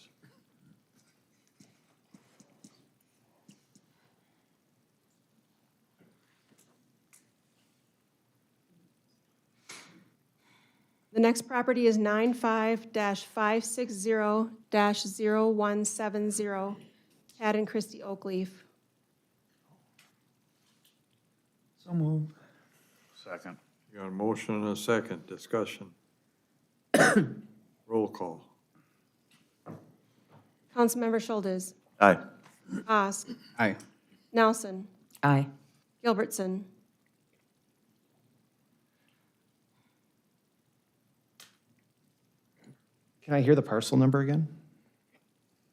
The next property is 95-560-0170, Tad and Christie Oakleaf. So moved. Second. You got a motion and a second. Discussion? Roll call. Councilmember Schultes. Aye. Osk. Aye. Nelson. Aye. Gilbertson. Can I hear the parcel number again?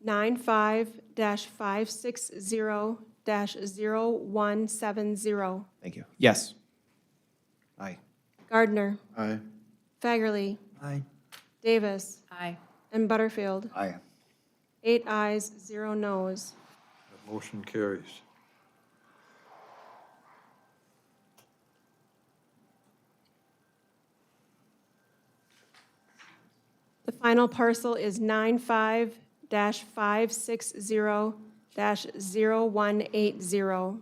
95-560-0170. Thank you. Yes. Aye. Gardner. Aye. Fagerly. Aye. Davis. Aye. And Butterfield. Aye. 8 ayes, 0 noes. That motion carries. The final parcel is 95-560-0180.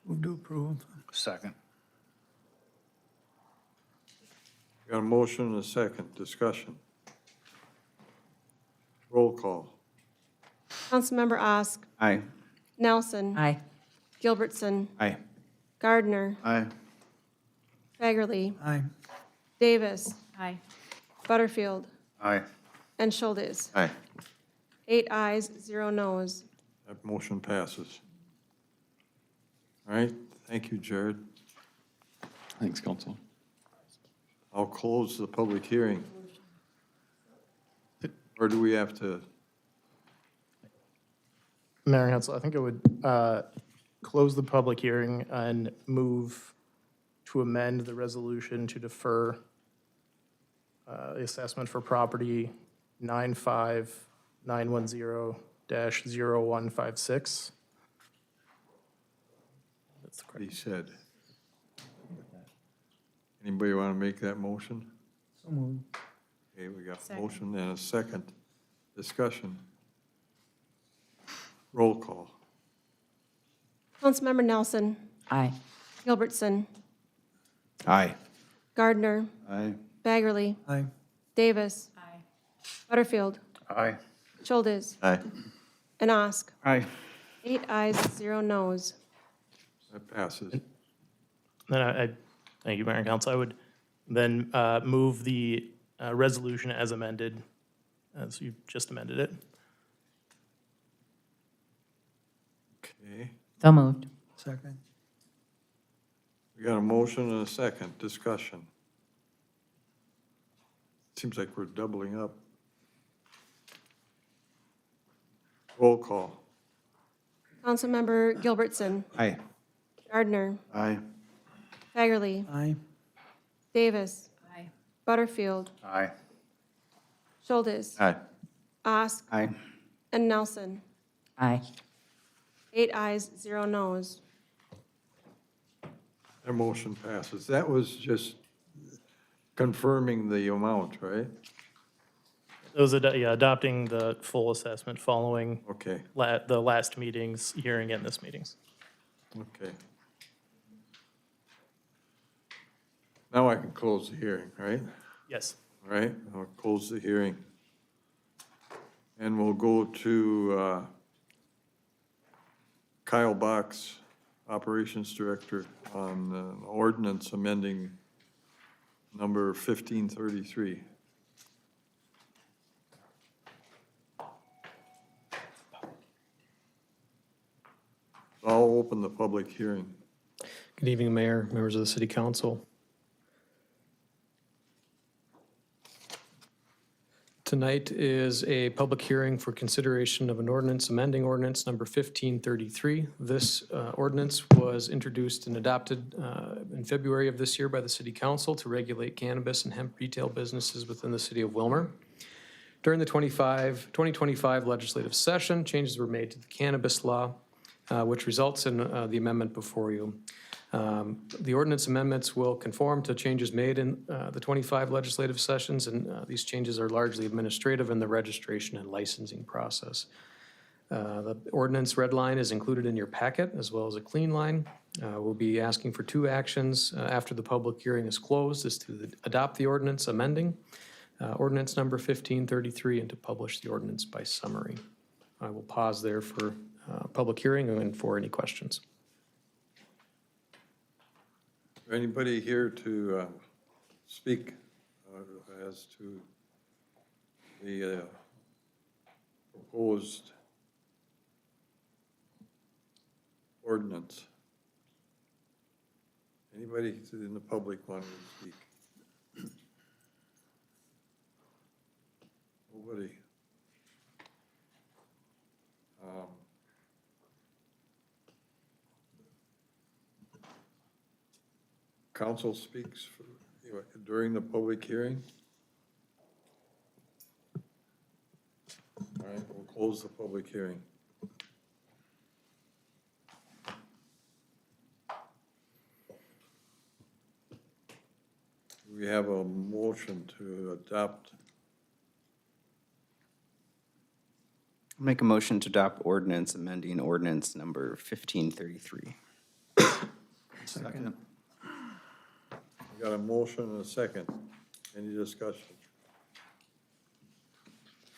Move to approve. Second. You got a motion and a second. Discussion? Roll call. Councilmember Osk. Aye. Nelson. Aye. Gilbertson. Aye. Gardner. Aye. Fagerly. Aye. Davis. Aye. Butterfield. Aye. And Schultes. Aye. 8 ayes, 0 noes. That motion passes. All right, thank you, Jared. Thanks, Council. I'll close the public hearing. Or do we have to? Mayor and Council, I think I would close the public hearing and move to amend the resolution to defer the assessment for property 95910-0156. That's the correct. He said. Anybody want to make that motion? So moved. Okay, we got a Second. motion and a second. Discussion. Roll call. Councilmember Nelson. Aye. Gilbertson. Aye. Gardner. Aye. Bagerly. Aye. Davis. Aye. Butterfield. Aye. Schultes. Aye. And Osk. Aye. 8 ayes, 0 noes. That passes. Then thank you, Mayor and Council. I would then move the resolution as amended, as you just amended it. Okay, So moved. Second. we got a motion and a second. Discussion. Seems like we're doubling up. Roll call. Councilmember Gilbertson. Aye. Gardner. Aye. Fagerly. Aye. Davis. Aye. Butterfield. Aye. Schultes. Aye. Osk. Aye. And Nelson. Aye. 8 ayes, 0 noes. That motion passes. That was just confirming the amount, right? Those, adopting the full assessment following Okay, the last meeting's hearing and this meeting's. okay. Now I can close the hearing, right? Yes. All right, I'll close the hearing. And we'll go to Kyle Box, Operations Director, on ordinance amending number 1533. I'll open the public hearing. Good evening, Mayor, members of the City Council. Tonight is a public hearing for consideration of an ordinance amending ordinance number 1533. This ordinance was introduced and adopted in February of this year by the City Council to regulate cannabis and hemp retail businesses within the city of Willmar. During the 2025 legislative session, changes were made to the cannabis law, which results in the amendment before you. The ordinance amendments will conform to changes made in the 25 legislative sessions, and these changes are largely administrative in the registration and licensing process. The ordinance red line is included in your packet, as well as a clean line. We'll be asking for two actions after the public hearing is closed, is to adopt the ordinance amending ordinance number 1533 and to publish the ordinance by summary. I will pause there for public hearing and for any questions. Anybody here to speak as to the proposed ordinance? Anybody in the public wanting to speak? Nobody. Council speaks during the public hearing. All right, we'll close the public hearing. We have a motion to adopt. Make a motion to adopt ordinance amending ordinance number 1533. Second. We got a motion and a second. Any discussion?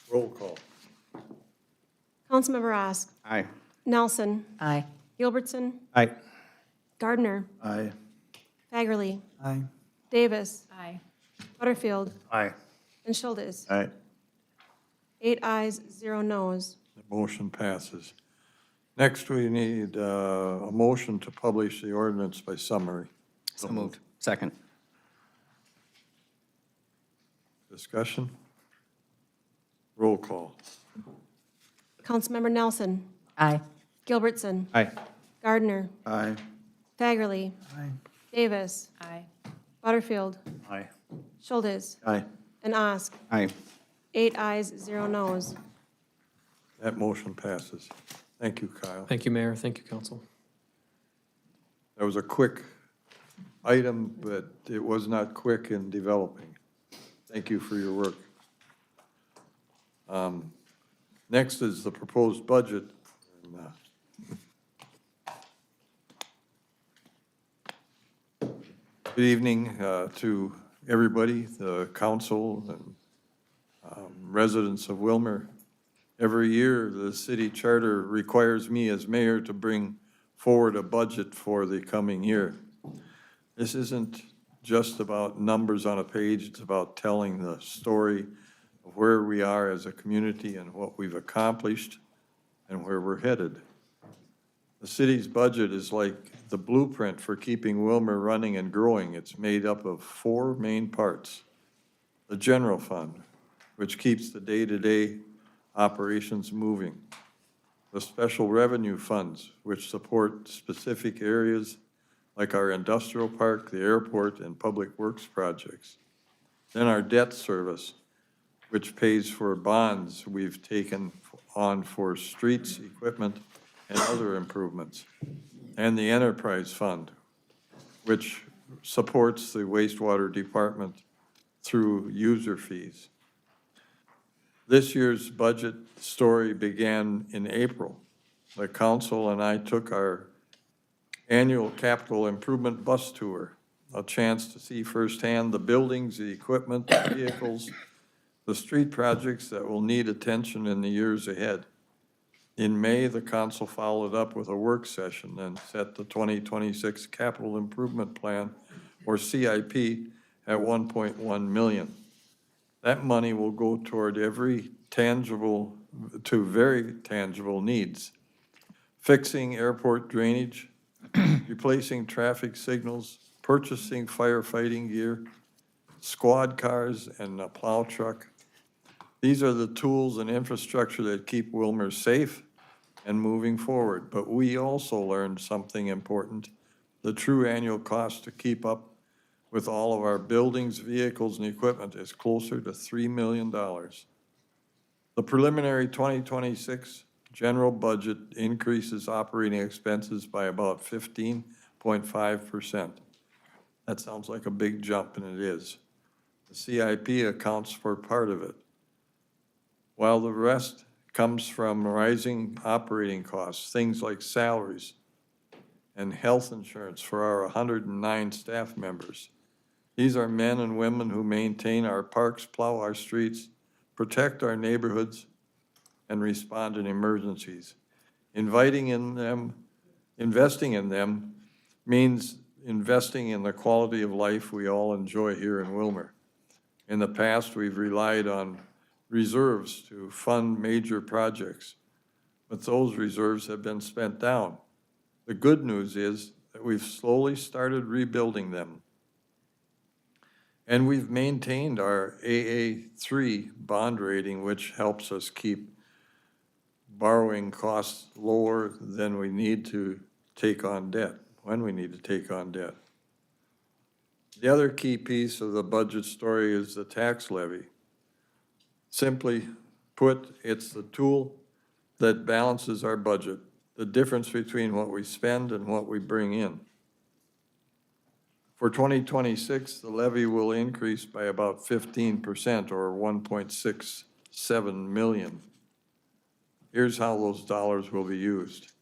Roll call. Councilmember Ross. Aye. Nelson. Aye. Gilbertson. Aye. Gardner. Aye. Fagerly. Aye. Davis. Aye. Butterfield. Aye. And Schultz. Aye. 8 ayes, 0 noes. The motion passes. Next, we need a motion to publish the ordinance by summary. So moved. Second. Discussion? Roll call. Councilmember Nelson. Aye. Gilbertson. Aye. Gardner. Aye. Fagerly. Aye. Davis. Aye. Butterfield. Aye. Schultz. Aye. And Osk. Aye. 8 ayes, 0 noes. That motion passes. Thank you, Kyle. Thank you, Mayor. Thank you, Council. That was a quick item, but it was not quick in developing. Thank you for your work. Next is the proposed budget. Good evening to everybody, the council and residents of Willmar. Every year, the city charter requires me as mayor to bring forward a budget for the coming year. This isn't just about numbers on a page, it's about telling the story of where we are as a community and what we've accomplished and where we're headed. The city's budget is like the blueprint for keeping Willmar running and growing. It's made up of 4 main parts. The general fund, which keeps the day-to-day operations moving. The special revenue funds, which support specific areas like our industrial park, the airport, and public works projects. Then our debt service, which pays for bonds we've taken on for streets, equipment, and other improvements. And the enterprise fund, which supports the wastewater department through user fees. This year's budget story began in April. The council and I took our annual capital improvement bus tour, a chance to see firsthand the buildings, the equipment, the vehicles, the street projects that will need attention in the years ahead. In May, the council followed up with a work session and set the 2026 Capital Improvement Plan, or CIP, at $1.1 million. That money will go toward very tangible needs. Fixing airport drainage, replacing traffic signals, purchasing firefighting gear, squad cars and a plow truck, These are the tools and infrastructure that keep Willmar safe and moving forward. But we also learned something important. The true annual cost to keep up with all of our buildings, vehicles, and equipment is closer to $3 million. The preliminary 2026 general budget increases operating expenses by about 15.5%. That sounds like a big jump, and it is. The CIP accounts for part of it, while the rest comes from rising operating costs, things like salaries and health insurance for our 109 staff members. These are men and women who maintain our parks, plow our streets, protect our neighborhoods, and respond in emergencies. Investing in them means investing in the quality of life we all enjoy here in Willmar. In the past, we've relied on reserves to fund major projects, but those reserves have been spent down. The good news is that we've slowly started rebuilding them. And we've maintained our AA3 bond rating, which helps us keep borrowing costs lower than we need to take on debt, when we need to take on debt. The other key piece of the budget story is the tax levy. Simply put, it's the tool that balances our budget, the difference between what we spend and what we bring in. For 2026, the levy will increase by about 15%, or 1.67 million. Here's how those dollars will be used.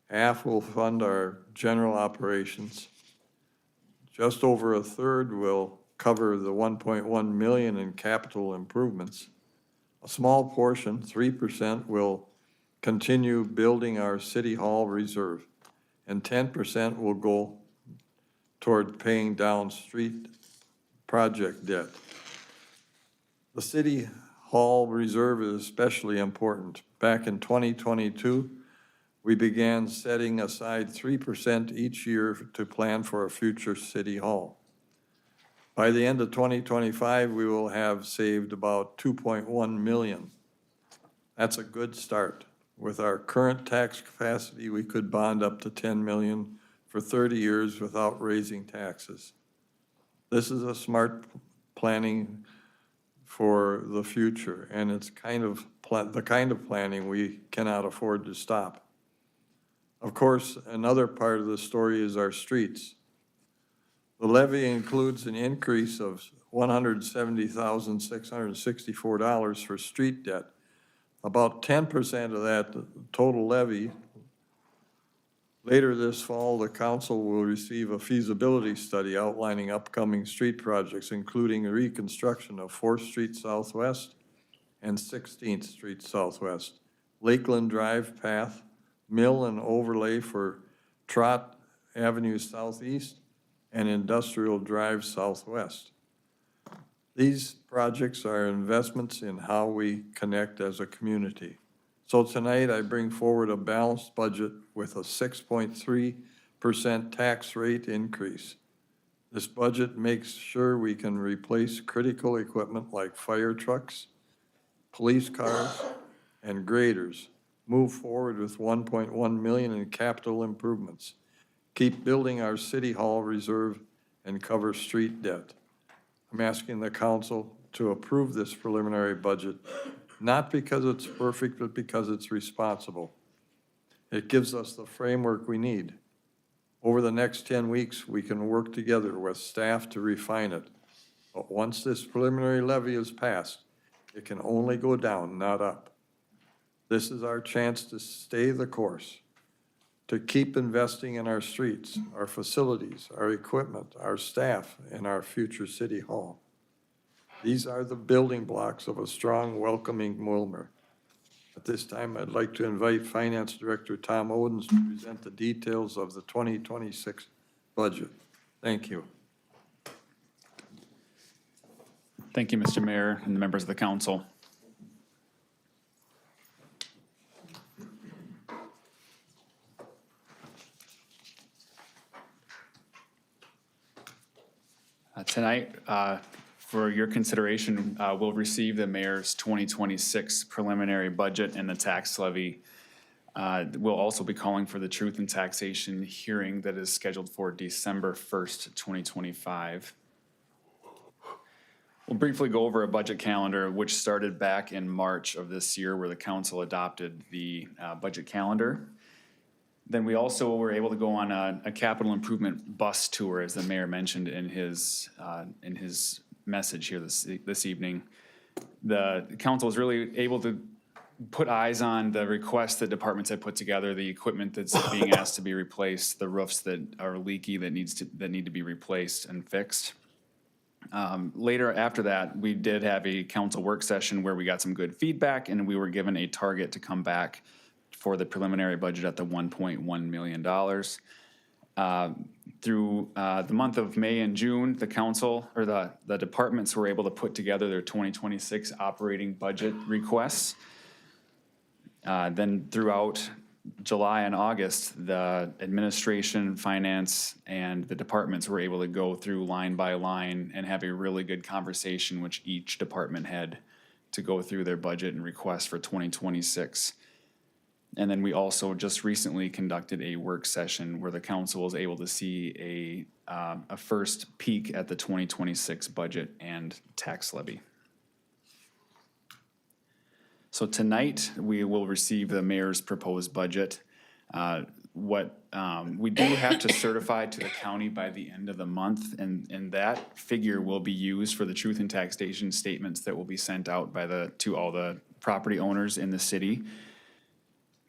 Half will fund our general operations. Just over a third will cover the 1.1 million in capital improvements. A small portion, 3%, will continue building our City Hall reserve, and 10% will go toward paying down street project debt. The City Hall reserve is especially important. Back in 2022, we began setting aside 3% each year to plan for a future City Hall. By the end of 2025, we will have saved about 2.1 million. That's a good start. With our current tax capacity, we could bond up to 10 million for 30 years without raising taxes. This is a smart planning for the future, and it's the kind of planning we cannot afford to stop. Of course, another part of the story is our streets. The levy includes an increase of $170,664 for street debt. About 10% of that total levy. Later this fall, the council will receive a feasibility study outlining upcoming street projects, including the reconstruction of 4th Street Southwest and 16th Street Southwest, Lakeland Drive path, mill and overlay for Trot Avenue Southeast, and Industrial Drive Southwest. These projects are investments in how we connect as a community. So tonight I bring forward a balanced budget with a 6.3% tax rate increase. This budget makes sure we can replace critical equipment like fire trucks, police cars, and graders, move forward with 1.1 million in capital improvements, keep building our City Hall reserve, and cover street debt. I'm asking the council to approve this preliminary budget, not because it's perfect, but because it's responsible. It gives us the framework we need. Over the next 10 weeks, we can work together with staff to refine it. But once this preliminary levy is passed, it can only go down, not up. This is our chance to stay the course, to keep investing in our streets, our facilities, our equipment, our staff, and our future City Hall. These are the building blocks of a strong, welcoming Willmar. At this time, I'd like to invite Finance Director Tom Odens to present the details of the 2026 budget. Thank you. Thank you, Mr. Mayor and the members of the council. Tonight, for your consideration, we'll receive the mayor's 2026 preliminary budget and the tax levy. We'll also be calling for the truth and taxation hearing that is scheduled for December 1st, 2025. We'll briefly go over a budget calendar which started back in March of this year, where the council adopted the budget calendar. Then we also were able to go on a capital improvement bus tour, as the mayor mentioned in his message here this evening. The council was really able to put eyes on the requests that departments had put together, the equipment that's being asked to be replaced, the roofs that are leaky that need to be replaced and fixed. Later after that, we did have a council work session where we got some good feedback, and we were given a target to come back for the preliminary budget at the $1.1 million. Through the month of May and June, the council, or the departments were able to put together their 2026 operating budget requests. Then throughout July and August, the administration, finance, and the departments were able to go through line by line and have a really good conversation, which each department had to go through their budget and request for 2026. And then we also just recently conducted a work session where the council was able to see a first peek at the 2026 budget and tax levy. So tonight, we will receive the mayor's proposed budget. We do have to certify to the county by the end of the month, and that figure will be used for the truth and taxation statements that will be sent out to all the property owners in the city.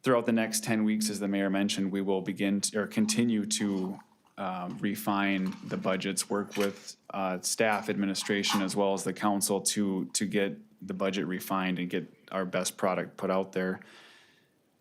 Throughout the next 10 weeks, as the mayor mentioned, we will continue to refine the budgets, work with staff, administration, as well as the council to get the budget refined and get our best product put out there.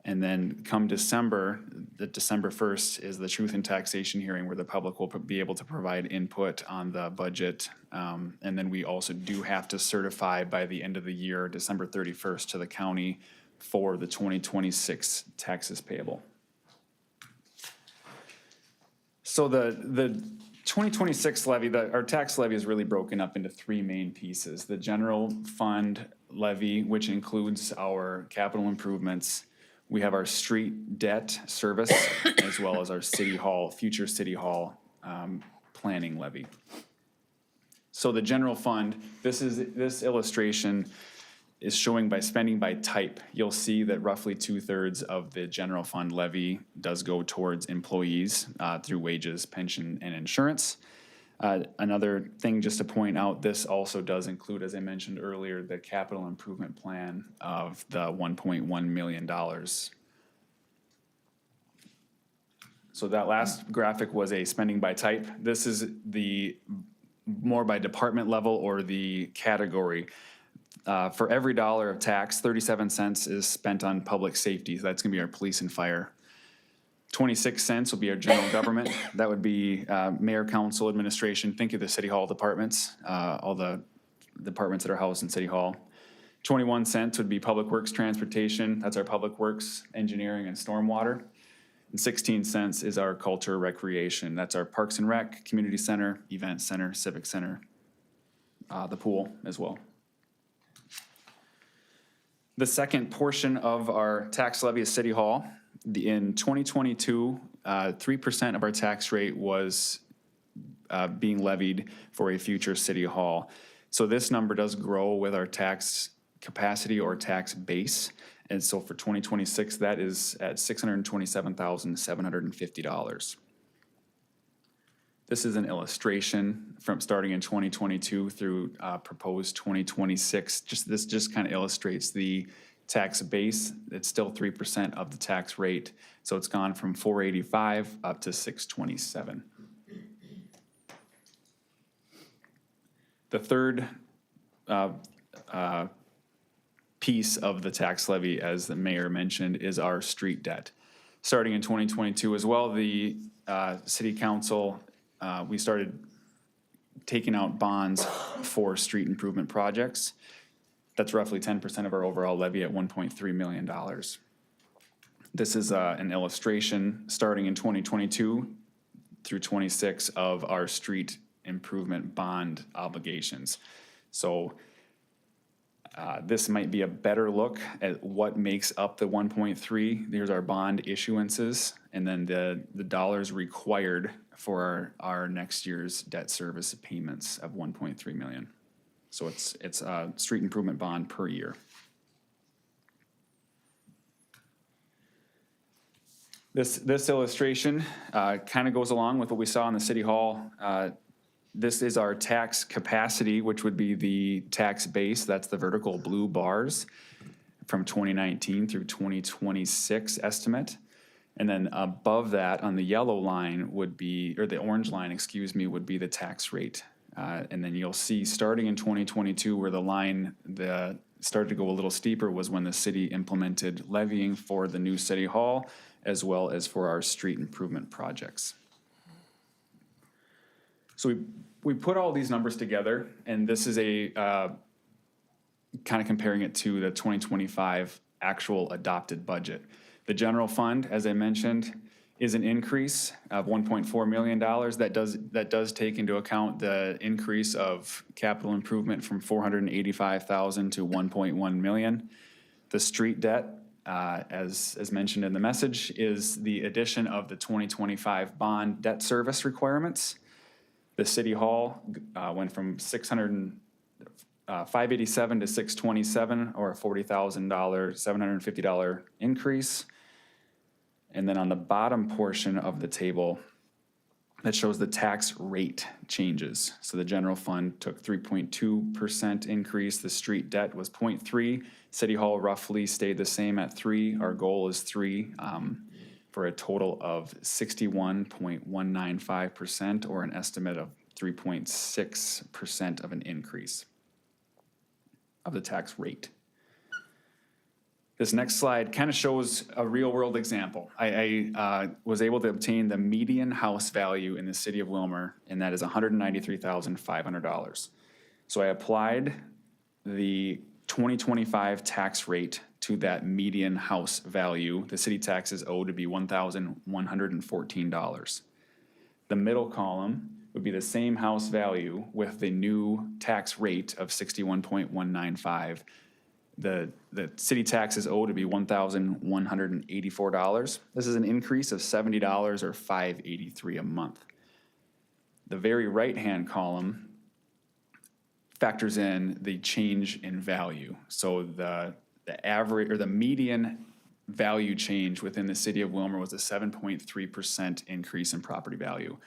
And then come December, the December 1st is the truth and taxation hearing, where the public will be able to provide input on the budget. And then we also do have to certify by the end of the year, December 31st, to the county for the 2026 taxes payable. So the 2026 levy, our tax levy is really broken up into three main pieces. The general fund levy, which includes our capital improvements. We have our street debt service, as well as our future city hall planning levy. So the general fund, this illustration is showing by spending by type. You'll see that roughly 2/3 of the general fund levy does go towards employees through wages, pension, and insurance. Another thing just to point out, this also does include, as I mentioned earlier, the capital improvement plan of the $1.1 million. So that last graphic was a spending by type. This is the more by department level or the category. For every dollar of tax, 37 cents is spent on public safety. That's gonna be our police and fire. 26 cents will be our general government. That would be mayor, council, administration. Think of the city hall departments, all the departments that are housed in city hall. 21 cents would be public works transportation. That's our public works, engineering, and stormwater. And 16 cents is our culture recreation. That's our parks and rec, community center, event center, civic center, the pool as well. The second portion of our tax levy is city hall. In 2022, 3% of our tax rate was being levied for a future city hall. So this number does grow with our tax capacity or tax base. And so for 2026, that is at $627,750. This is an illustration from starting in 2022 through proposed 2026. This just kind of illustrates the tax base. It's still 3% of the tax rate. So it's gone from 485 up to 627. The third piece of the tax levy, as the mayor mentioned, is our street debt. Starting in 2022 as well, the city council, we started taking out bonds for street improvement projects. That's roughly 10% of our overall levy at $1.3 million. This is an illustration starting in 2022 through 26 of our street improvement bond obligations. So this might be a better look at what makes up the 1.3. There's our bond issuances, and then the dollars required for our next year's debt service payments of 1.3 million. So it's a street improvement bond per year. This illustration kind of goes along with what we saw in the City Hall. This is our tax capacity, which would be the tax base. That's the vertical blue bars from 2019 through 2026 estimate. And then above that on the yellow line would be, or the orange line, excuse me, would be the tax rate. And then you'll see starting in 2022 where the line started to go a little steeper was when the city implemented levying for the new City Hall as well as for our street improvement projects. So we put all these numbers together, and this is a kind of comparing it to the 2025 actual adopted budget. The general fund, as I mentioned, is an increase of $1.4 million. That does take into account the increase of capital improvement from $485,000 to $1.1 million. The street debt, as mentioned in the message, is the addition of the 2025 bond debt service requirements. The City Hall went from $587 to $627, or a $40,000, $750 increase. And then on the bottom portion of the table, that shows the tax rate changes. So the general fund took 3.2% increase. The street debt was 0.3. City Hall roughly stayed the same at 3. Our goal is 3. For a total of 61.195%, or an estimate of 3.6% of an increase of the tax rate. This next slide kind of shows a real-world example. I was able to obtain the median house value in the city of Willmar, and that is $193,500. So I applied the 2025 tax rate to that median house value. The city taxes owed to be $1,114. The middle column would be the same house value with the new tax rate of 61.195. The city taxes owed to be $1,184. This is an increase of $70 or $583 a month. The very right-hand column factors in the change in value. So the average or the median value change within the city of Willmar was a 7.3% increase in property value.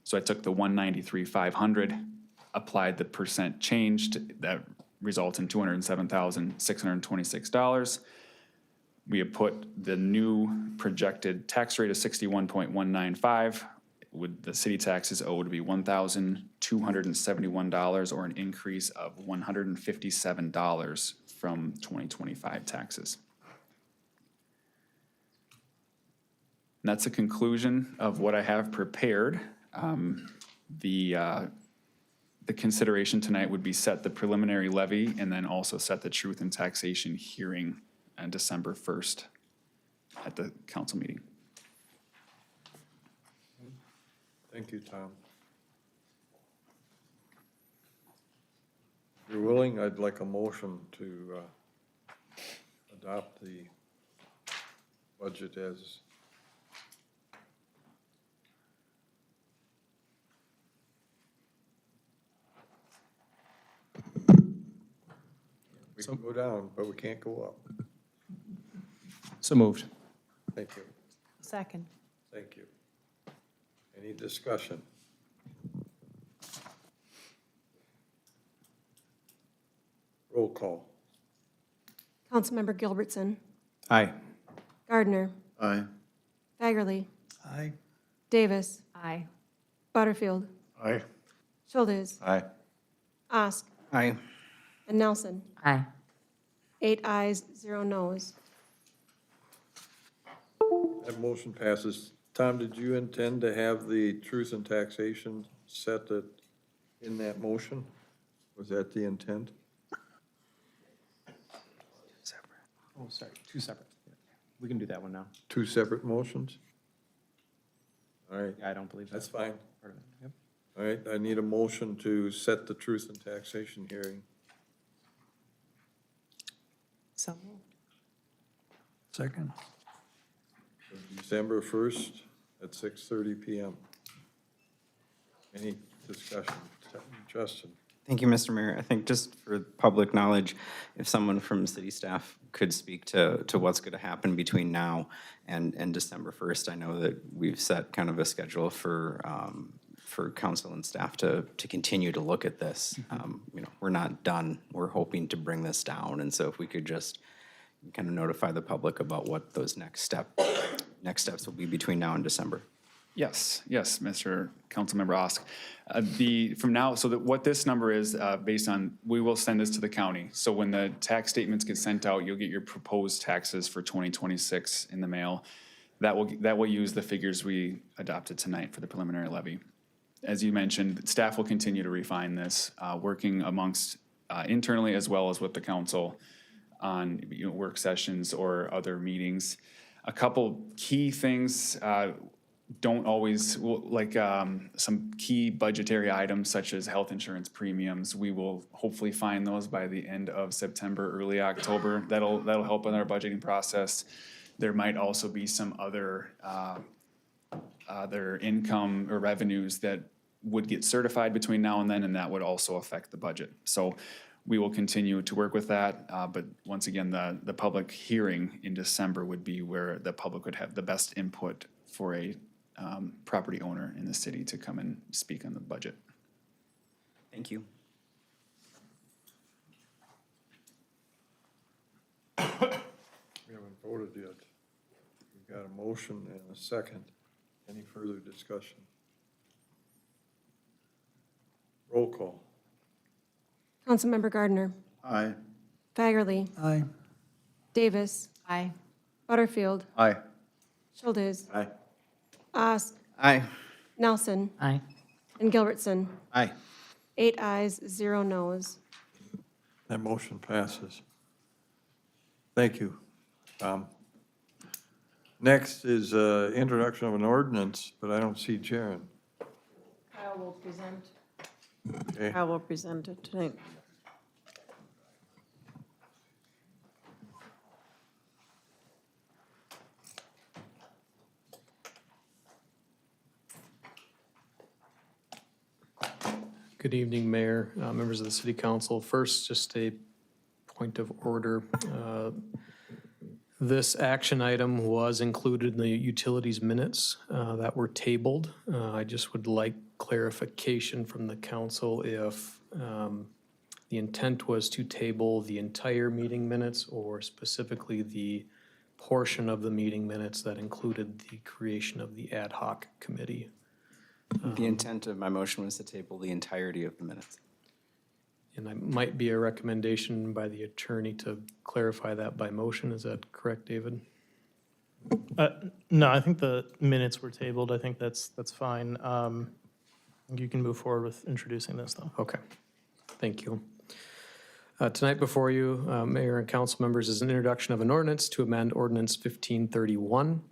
So I took the $193,500, applied the percent changed, that results in $207,626. We have put the new projected tax rate of 61.195. Would the city taxes owed to be $1,271, or an increase of $157 from 2025 taxes. And that's a conclusion of what I have prepared. The consideration tonight would be set the preliminary levy and then also set the truth and taxation hearing on December 1st at the council meeting. Thank you, Tom. If you're willing, I'd like a motion to adopt the budget as we can go down, but we can't go up. So moved. Thank you. Second. Thank you. Any discussion? Roll call. Councilmember Gilbertson, Aye. Gardner, Aye. Fagerly, Aye. Davis, Aye. Butterfield, Aye. Schultes, Aye. Osk, Aye. and Nelson. Aye. 8 ayes, 0 noes. That motion passes. Tom, did you intend to have the truth and taxation set in that motion? Was that the intent? Oh, sorry, 2 separate. We can do that one now. 2 separate motions? All right, Yeah, I don't believe that's that's fine. part of it. Yep. All right, I need a motion to set the truth and taxation hearing. So Second. December 1st at 6:30 PM. Any discussion? Justin? Thank you, Mr. Mayor. I think just for public knowledge, if someone from city staff could speak to what's going to happen between now and December 1st. I know that we've set kind of a schedule for council and staff to continue to look at this. You know, we're not done. We're hoping to bring this down. And so if we could just kind of notify the public about what those next steps will be between now and December. Yes, Mr. Councilmember Osk. From now, so that what this number is based on, we will send this to the county. So when the tax statements get sent out, you'll get your proposed taxes for 2026 in the mail. That will use the figures we adopted tonight for the preliminary levy. As you mentioned, staff will continue to refine this, working amongst internally as well as with the council on work sessions or other meetings. A couple key things don't always, like some key budgetary items such as health insurance premiums, we will hopefully find those by the end of September, early October. That'll help in our budgeting process. There might also be some other income or revenues that would get certified between now and then, and that would also affect the budget. So we will continue to work with that, but once again, the public hearing in December would be where the public would have the best input for a property owner in the city to come and speak on the budget. Thank you. We haven't voted yet. We've got a motion and a second. Any further discussion? Roll call. Councilmember Gardner. Aye. Fagerly. Aye. Davis. Aye. Butterfield. Aye. Schultes. Aye. Osk. Aye. Nelson. Aye. And Gilbertson. Aye. 8 ayes, 0 noes. That motion passes. Thank you, Tom. Next is introduction of an ordinance, but I don't see Jaren. Kyle will present. Okay. Kyle will present it tonight. Good evening, Mayor, members of the City Council. First, just a point of order. This action item was included in the utilities minutes that were tabled. I just would like clarification from the council if the intent was to table the entire meeting minutes or specifically the portion of the meeting minutes that included the creation of the ad hoc committee. The intent of my motion was to table the entirety of the minutes. And that might be a recommendation by the attorney to clarify that by motion. Is that correct, David? No, I think the minutes were tabled. I think that's fine. You can move forward with introducing this, though. Okay, thank you. Tonight before you, Mayor and council members, is an introduction of an ordinance to amend Ordinance 1531.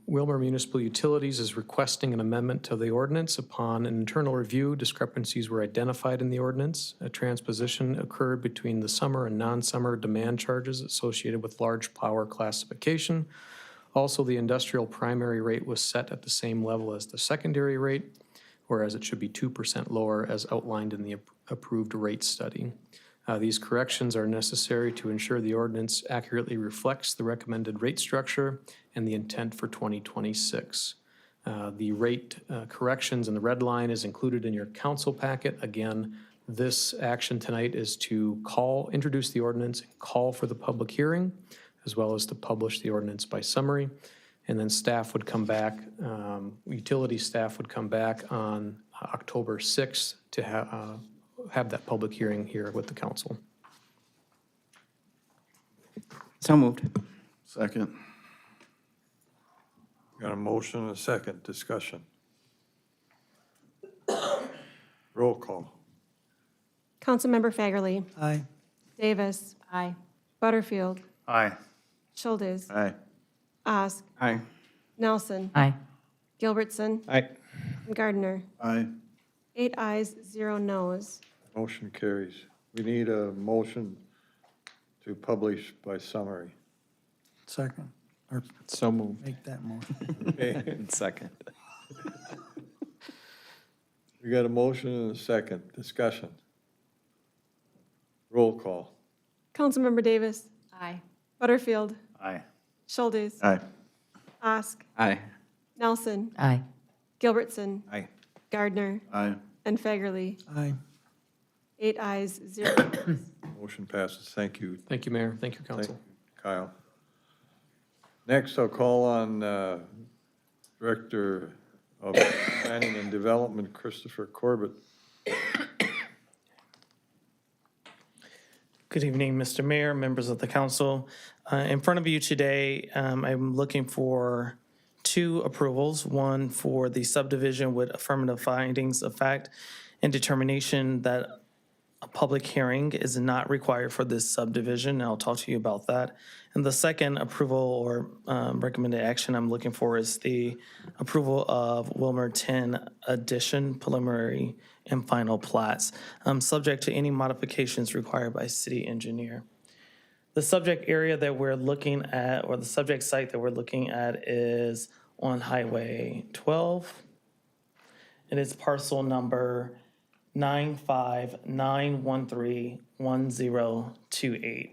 Willmar Municipal Utilities is requesting an amendment to the ordinance. Upon an internal review, discrepancies were identified in the ordinance. A transposition occurred between the summer and non-summer demand charges associated with large power classification. Also, the industrial primary rate was set at the same level as the secondary rate, whereas it should be 2% lower as outlined in the approved rate study. These corrections are necessary to ensure the ordinance accurately reflects the recommended rate structure and the intent for 2026. The rate corrections in the red line is included in your council packet. Again, this action tonight is to introduce the ordinance and call for the public hearing, as well as to publish the ordinance by summary. And then staff would come back, utility staff would come back on October 6th to have that public hearing here with the council. So moved. Second. Got a motion and a second. Discussion. Roll call. Councilmember Fagerly. Aye. Davis. Aye. Butterfield. Aye. Schultes. Aye. Osk. Aye. Nelson. Aye. Gilbertson. Aye. And Gardner. Aye. 8 ayes, 0 noes. Motion carries. We need a motion to publish by summary. Second, or So moved. make that motion. Okay, Second. we got a motion and a second. Discussion. Roll call. Councilmember Davis. Aye. Butterfield. Aye. Schultes. Aye. Ask. Aye. Nelson. Aye. Gilbertson. Aye. Gardner. Aye. And Fagerly. Aye. 8 ayes, 0 noes. Motion passes. Thank you. Thank you, Mayor. Thank you, council. Kyle. Next, I'll call on Director of Planning and Development, Christopher Corbett. Good evening, Mr. Mayor, members of the council. In front of you today, I'm looking for 2 approvals, one for the subdivision with affirmative findings of fact and determination that a public hearing is not required for this subdivision, and I'll talk to you about that. And the second approval or recommended action I'm looking for is the approval of Willmar 10 addition preliminary and final plats, subject to any modifications required by city engineer. The subject area that we're looking at, or the subject site that we're looking at, is on Highway 12. It is parcel number 959131028.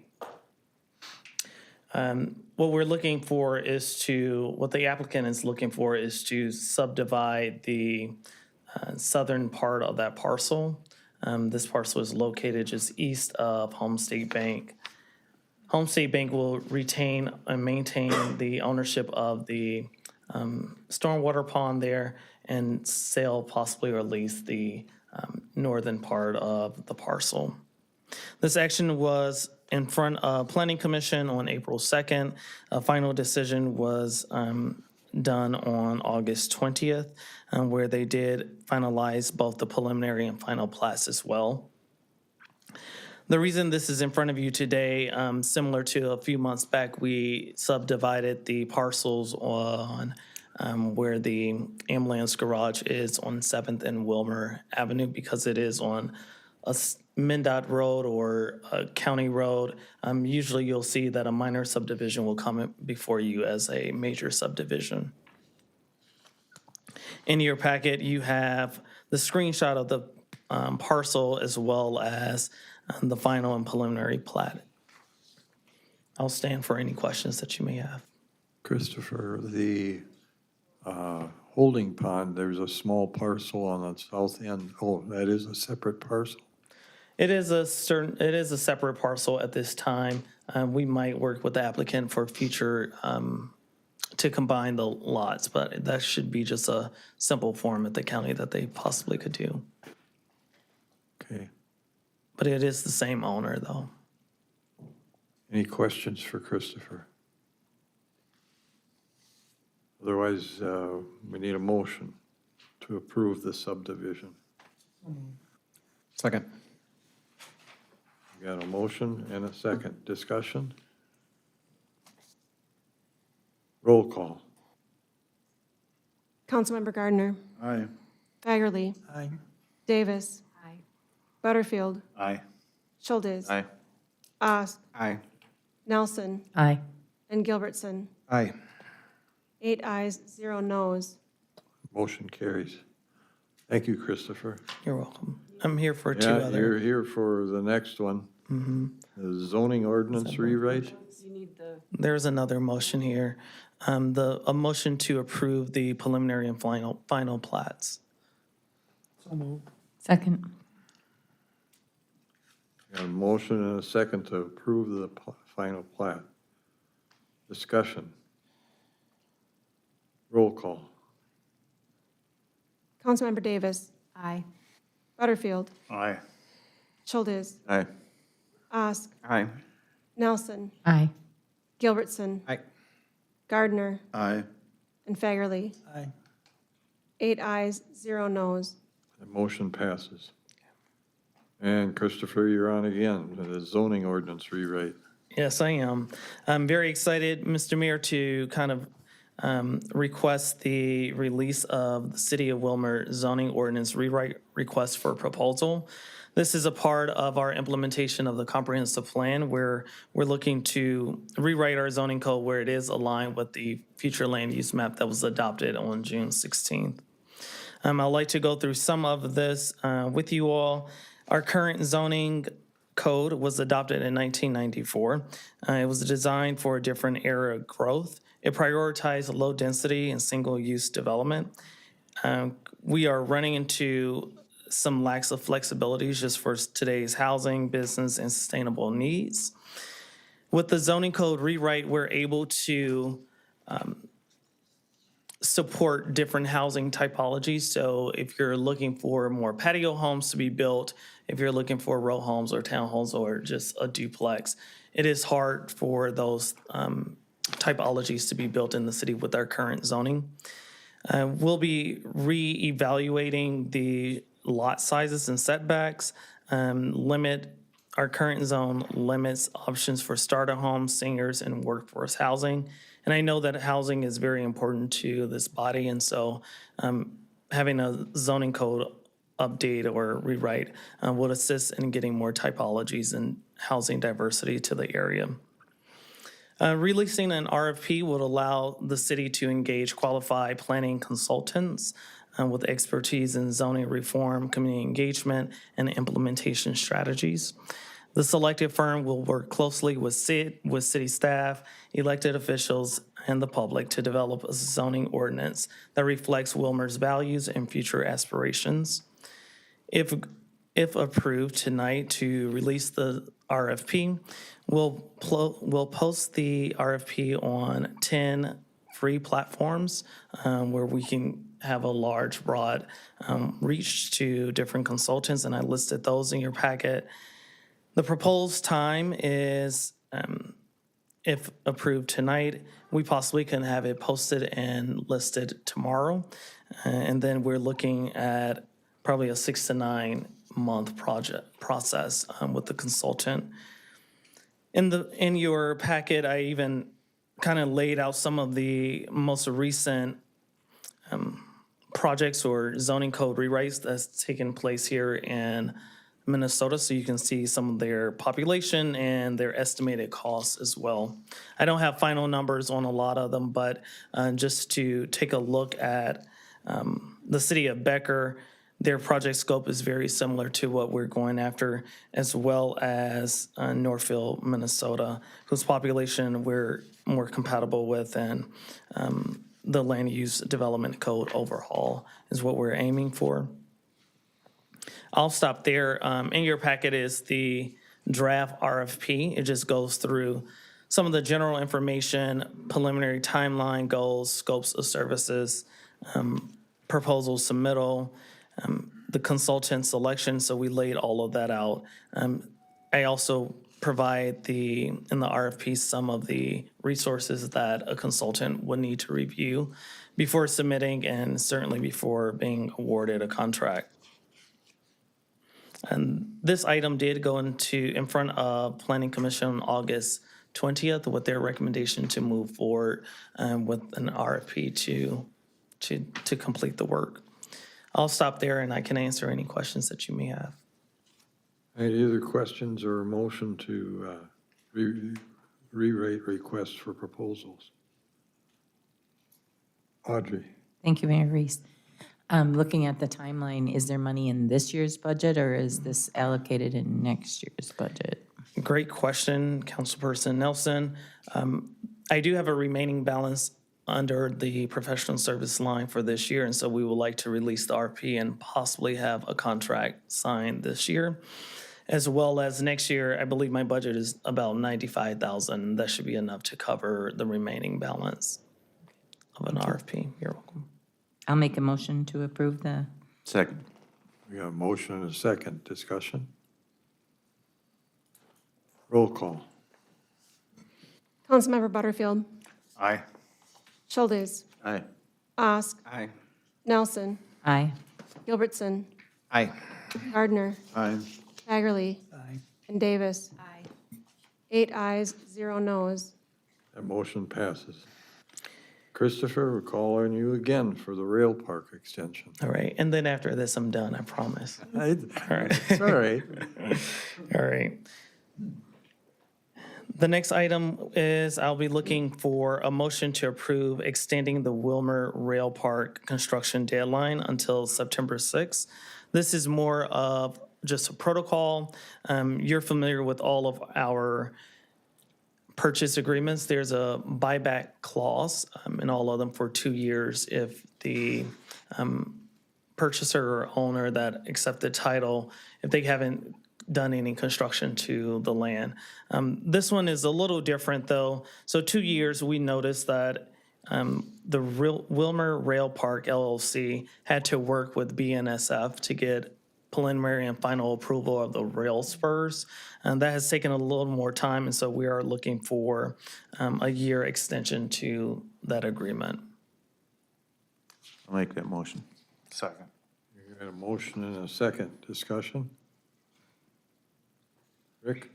What we're looking for is what the applicant is looking for is to subdivide the southern part of that parcel. This parcel is located just east of Home State Bank. Home State Bank will retain and maintain the ownership of the stormwater pond there and sell possibly or lease the northern part of the parcel. This action was in front of Planning Commission on April 2nd. A final decision was done on August 20th, where they did finalize both the preliminary and final plats as well. The reason this is in front of you today, similar to a few months back, we subdivided the parcels on where the ambulance garage is on 7th and Willmar Avenue, because it is on a MnDOT road or a county road. Usually you'll see that a minor subdivision will come before you as a major subdivision. In your packet, you have the screenshot of the parcel as well as the final and preliminary plat. I'll stand for any questions that you may have. Christopher, the holding pond, there's a small parcel on the south end. Oh, that is a separate parcel? It is a separate parcel at this time. We might work with the applicant for future, to combine the lots, but that should be just a simple form at the county that they possibly could do. Okay. But it is the same owner, though. Any questions for Christopher? Otherwise, we need a motion to approve the subdivision. Second. We got a motion and a second. Discussion? Roll call. Councilmember Gardner. Aye. Fagerly. Aye. Davis. Aye. Butterfield. Aye. Schultes. Aye. Ost. Aye. Nelson. Aye. And Gilbertson. Aye. 8 ayes, 0 noes. Motion carries. Thank you, Christopher. You're welcome. I'm here for 2 Yeah, other. you're here for the next one. The zoning ordinance rewrite. You need the, There's another motion here. A motion to approve the preliminary and final plats. So moved. Second. Got a motion and a second to approve the final plat. Discussion. Roll call. Councilmember Davis. Aye. Butterfield. Aye. Schultes. Aye. Ost. Aye. Nelson. Aye. Gilbertson. Aye. Gardner. Aye. And Fagerly. Aye. 8 ayes, 0 noes. The motion passes. And Christopher, you're on again, the zoning ordinance rewrite. Yes, I am. I'm very excited, Mr. Mayor, to kind of requests the release of the City of Willmar zoning ordinance rewrite request for proposal. This is a part of our implementation of the comprehensive plan where we're looking to rewrite our zoning code where it is aligned with the future land use map that was adopted on June 16th. I'd like to go through some of this with you all. Our current zoning code was adopted in 1994. It was designed for a different era of growth. It prioritized low density and single-use development. We are running into some lacks of flexibilities just for today's housing, business, and sustainable needs. With the zoning code rewrite, we're able to support different housing typologies. So if you're looking for more patio homes to be built, if you're looking for row homes or townhomes or just a duplex, it is hard for those typologies to be built in the city with our current zoning. We'll be re-evaluating the lot sizes and setbacks, our current zone limits options for starter homes, seniors, and workforce housing. And I know that housing is very important to this body, and so having a zoning code update or rewrite would assist in getting more typologies and housing diversity to the area. Releasing an RFP would allow the city to engage qualified planning consultants with expertise in zoning reform, community engagement, and implementation strategies. The selected firm will work closely with city staff, elected officials, and the public to develop a zoning ordinance that reflects Willmar's values and future aspirations. If approved tonight to release the RFP, we'll post the RFP on 10 free platforms where we can have a large, broad reach to different consultants, and I listed those in your packet. The proposed time is, if approved tonight, we possibly can have it posted and listed tomorrow. And then we're looking at probably a 6 to 9 month process with the consultant. In your packet, I even kind of laid out some of the most recent projects or zoning code rewrites that's taken place here in Minnesota, so you can see some of their population and their estimated costs as well. I don't have final numbers on a lot of them, but just to take a look at the city of Becker, their project scope is very similar to what we're going after, as well as Northfield, Minnesota, whose population we're more compatible with, and the land use development code overhaul is what we're aiming for. I'll stop there. In your packet is the draft RFP. It just goes through some of the general information, preliminary timeline, goals, scopes of services, proposal submittal, the consultant selection, so we laid all of that out. I also provide in the RFP some of the resources that a consultant would need to review before submitting and certainly before being awarded a contract. And this item did go in front of Planning Commission on August 20th with their recommendation to move forward with an RFP to complete the work. I'll stop there and I can answer any questions that you may have. Any other questions or motion to rewrite requests for proposals? Audrey. Thank you, Mayor Reese. Looking at the timeline, is there money in this year's budget or is this allocated in next year's budget? Great question, Councilperson Nelson. I do have a remaining balance under the professional service line for this year, and so we would like to release the RP and possibly have a contract signed this year. As well as next year, I believe my budget is about $95,000. That should be enough to cover the remaining balance of an RFP. You're welcome. I'll make a motion to approve the. Second. We have a motion and a second. Discussion? Roll call. Councilmember Butterfield. Aye. Schultes. Aye. Osk. Aye. Nelson. Aye. Gilbertson. Aye. Gardner. Aye. Hagerly. Aye. And Davis. Aye. 8 ayes, 0 noes. That motion passes. Christopher, we're calling you again for the rail park extension. All right, and then after this, I'm done, I promise. It's all right. All right. The next item is I'll be looking for a motion to approve extending the Willmar Rail Park construction deadline until September 6th. This is more of just a protocol. You're familiar with all of our purchase agreements. There's a buyback clause in all of them for 2 years if the purchaser or owner that accept the title, if they haven't done any construction to the land. This one is a little different, though. So 2 years, we noticed that the Willmar Rail Park LLC had to work with BNSF to get preliminary and final approval of the rail spurs. And that has taken a little more time, and so we are looking for a year extension to that agreement. I'll make that motion. Second. You got a motion and a second. Discussion? Rick?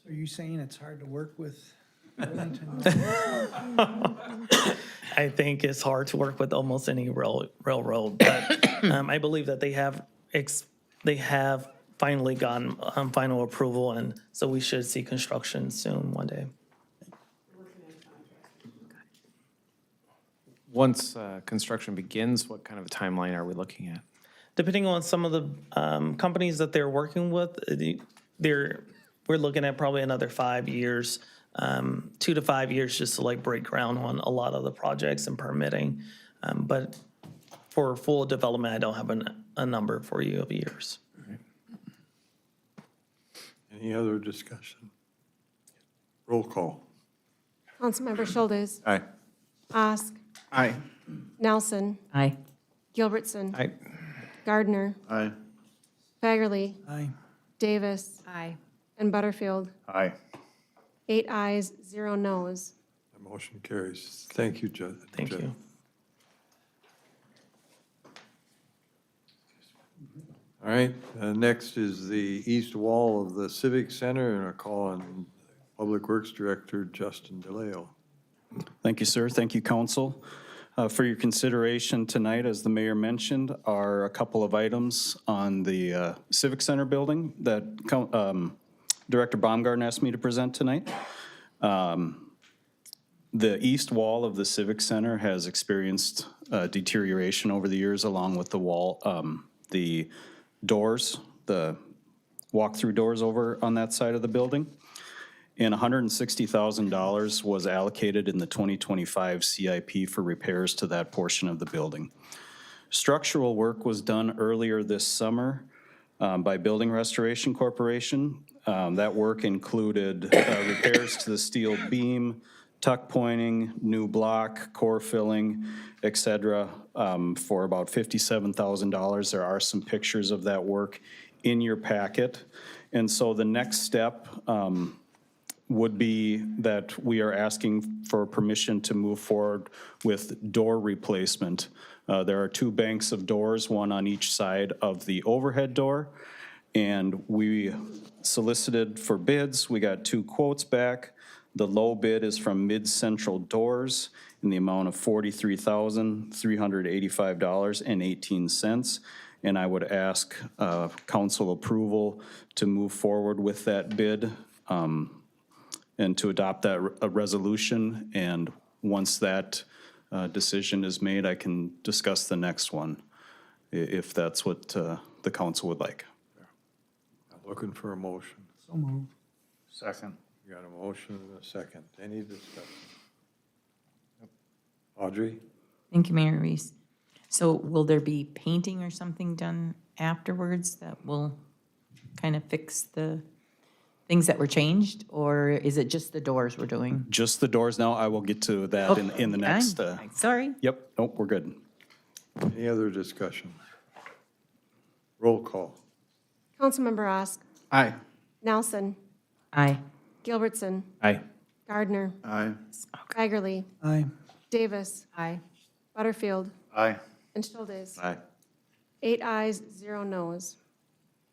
So are you saying it's hard to work with Burlington? I think it's hard to work with almost any railroad, but I believe that they have finally gotten final approval, and so we should see construction soon, one day. Once construction begins, what kind of a timeline are we looking at? Depending on some of the companies that they're working with, we're looking at probably another 5 years, 2 to 5 years, just to like break ground on a lot of the projects and permitting. But for full development, I don't have a number for you of years. Any other discussion? Roll call. Councilmember Schultes, Aye. Osk, Aye. Nelson, Aye. Gilbertson, Aye. Gardner, Aye. Fagerly, Aye. Davis, Aye. and Butterfield. Aye. 8 ayes, 0 noes. The motion carries. Thank you, Judge. Thank you. All right, next is the east wall of the Civic Center, and I call on Public Works Director Justin DeLeo. Thank you, sir. Thank you, council. For your consideration tonight, as the mayor mentioned, are a couple of items on the Civic Center building that Director Baumgarten asked me to present tonight. The east wall of the Civic Center has experienced deterioration over the years, along with the wall, the doors, the walk-through doors over on that side of the building. And $160,000 was allocated in the 2025 CIP for repairs to that portion of the building. Structural work was done earlier this summer by Building Restoration Corporation. That work included repairs to the steel beam, tuck pointing, new block, core filling, et cetera, for about $57,000. There are some pictures of that work in your packet. And so the next step would be that we are asking for permission to move forward with door replacement. There are 2 banks of doors, one on each side of the overhead door. And we solicited for bids. We got 2 quotes back. The low bid is from Mid Central Doors in the amount of $43,385.18. And I would ask council approval to move forward with that bid and to adopt that resolution. And once that decision is made, I can discuss the next one, if that's what the council would like. I'm looking for a motion. So moved. Second. You got a motion and a second. Any discussion? Audrey? Thank you, Mayor Reese. So will there be painting or something done afterwards that will kind of fix the things that were changed? Or is it just the doors we're doing? Just the doors now. I will get to that in the next. Sorry. Yep, nope, we're good. Any other discussion? Roll call. Councilmember Osk, Aye. Nelson, Aye. Gilbertson, Aye. Gardner, Aye. Fagerly, Aye. Davis, Aye. Butterfield, Aye. and Schultes. Aye. 8 ayes, 0 noes.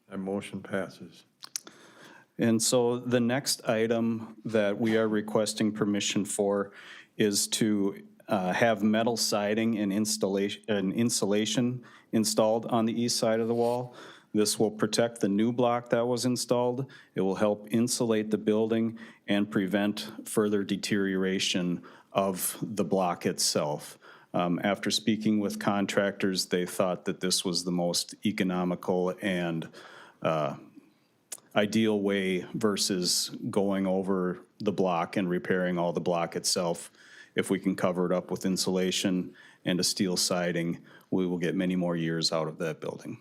That motion passes. And so the next item that we are requesting permission for is to have metal siding and insulation installed on the east side of the wall. This will protect the new block that was installed. It will help insulate the building and prevent further deterioration of the block itself. After speaking with contractors, they thought that this was the most economical and ideal way versus going over the block and repairing all the block itself. If we can cover it up with insulation and a steel siding, we will get many more years out of that building.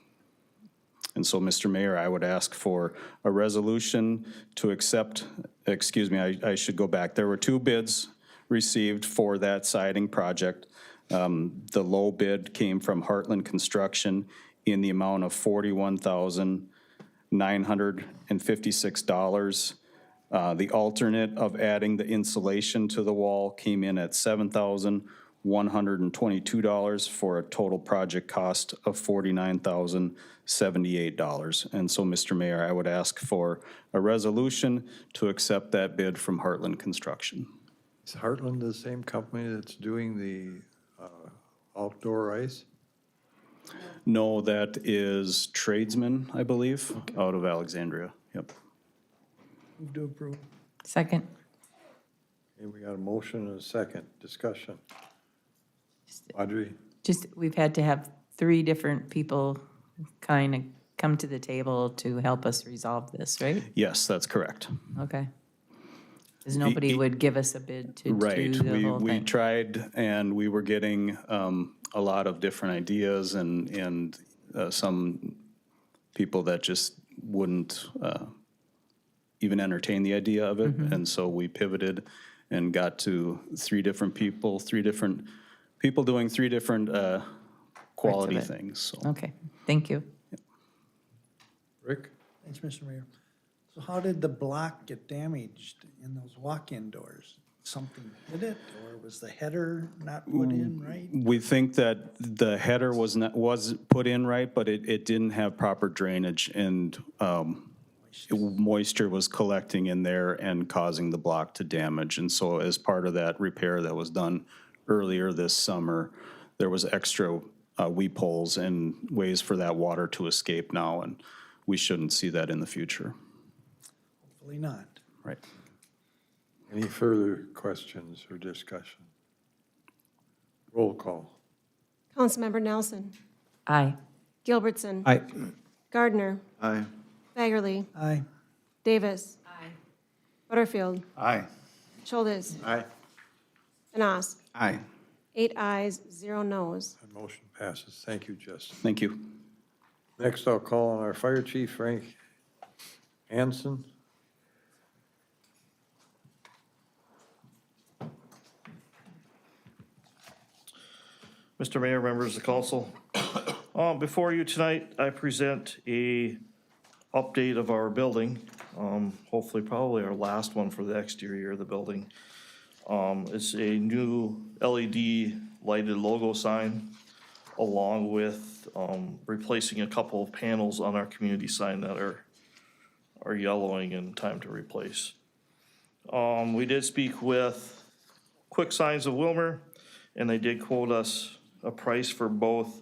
And so, Mr. Mayor, I would ask for a resolution to accept, excuse me, I should go back. There were 2 bids received for that siding project. The low bid came from Heartland Construction in the amount of $41,956. The alternate of adding the insulation to the wall came in at $7,122 for a total project cost of $49,078. And so, Mr. Mayor, I would ask for a resolution to accept that bid from Heartland Construction. Is Heartland the same company that's doing the outdoor ice? No, that is Tradesman, I believe, out of Alexandria. Yep. Move to approve. Second. Okay, we got a motion and a second. Discussion. Audrey? Just, we've had to have 3 different people kind of come to the table to help us resolve this, right? Yes, that's correct. Okay. Because nobody would give us a bid to do Right. the whole We thing. tried, and we were getting a lot of different ideas and some people that just wouldn't even entertain the idea of it. And so we pivoted and got to 3 different people doing 3 different quality it. things. So. Okay, thank you. Rick? Thanks, Mr. Mayor. So how did the block get damaged in those walk-in doors? Something hit it, or was the header not put in right? We think that the header was put in right, but it didn't have proper drainage, and moisture was collecting in there and causing the block to damage. And so as part of that repair that was done earlier this summer, there was extra weep holes and ways for that water to escape now, and we shouldn't see that in the future. Hopefully not. Right. Any further questions or discussion? Roll call. Councilmember Nelson. Aye. Gilbertson. Aye. Gardner. Aye. Bagerly. Aye. Davis. Butterfield. Aye. Schultes. Aye. and Oss. Aye. 8 ayes, 0 noes. That motion passes. Thank you, Justin. Thank you. Next, I'll call on our Fire Chief, Frank Hansen. Mr. Mayor, members of the council, before you tonight, I present a update of our building. Hopefully, probably our last one for the exterior of the building. It's a new LED lighted logo sign, along with replacing a couple of panels on our community sign that are yellowing and time to replace. We did speak with Quick Signs of Willmar, and they did quote us a price for both,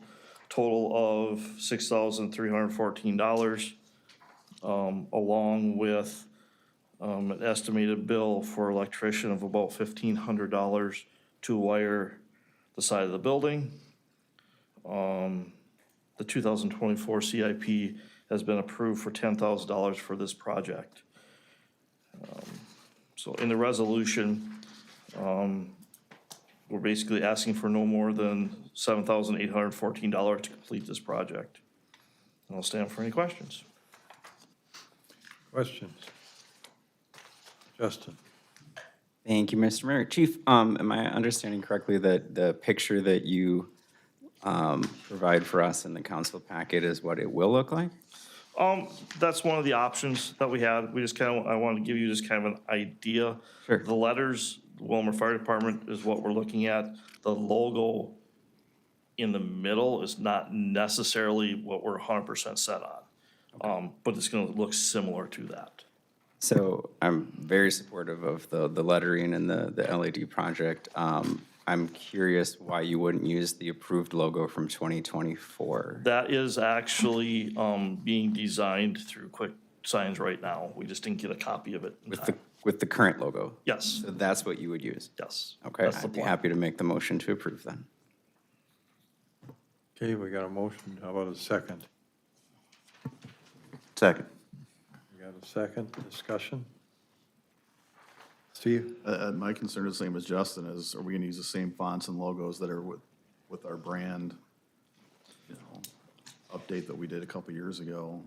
total of $6,314, along with an estimated bill for electrician of about $1,500 to wire the side of the building. The 2024 CIP has been approved for $10,000 for this project. So in the resolution, we're basically asking for no more than $7,814 to complete this project. And I'll stand for any questions. Questions? Justin? Thank you, Mr. Mayor. Chief, am I understanding correctly that the picture that you provide for us in the council packet is what it will look like? That's one of the options that we had. We just I wanted to give you just kind of an idea. Sure. The letters, the Willmar Fire Department is what we're looking at. The logo in the middle is not necessarily what we're 100% set on. But it's gonna look similar to that. So I'm very supportive of the lettering and the LED project. I'm curious why you wouldn't use the approved logo from 2024. That is actually being designed through Quick Signs right now. We just didn't get a copy of it in time. With the current logo? Yes, So that's what you would use? yes. Okay, That's the I'd be plan. happy to make the motion to approve then. Okay, we got a motion. How about a second? Second. We got a second. Discussion? Steve? My concern is the same as Justin, is are we gonna use the same fonts and logos that are with our brand, you know, update that we did a couple years ago?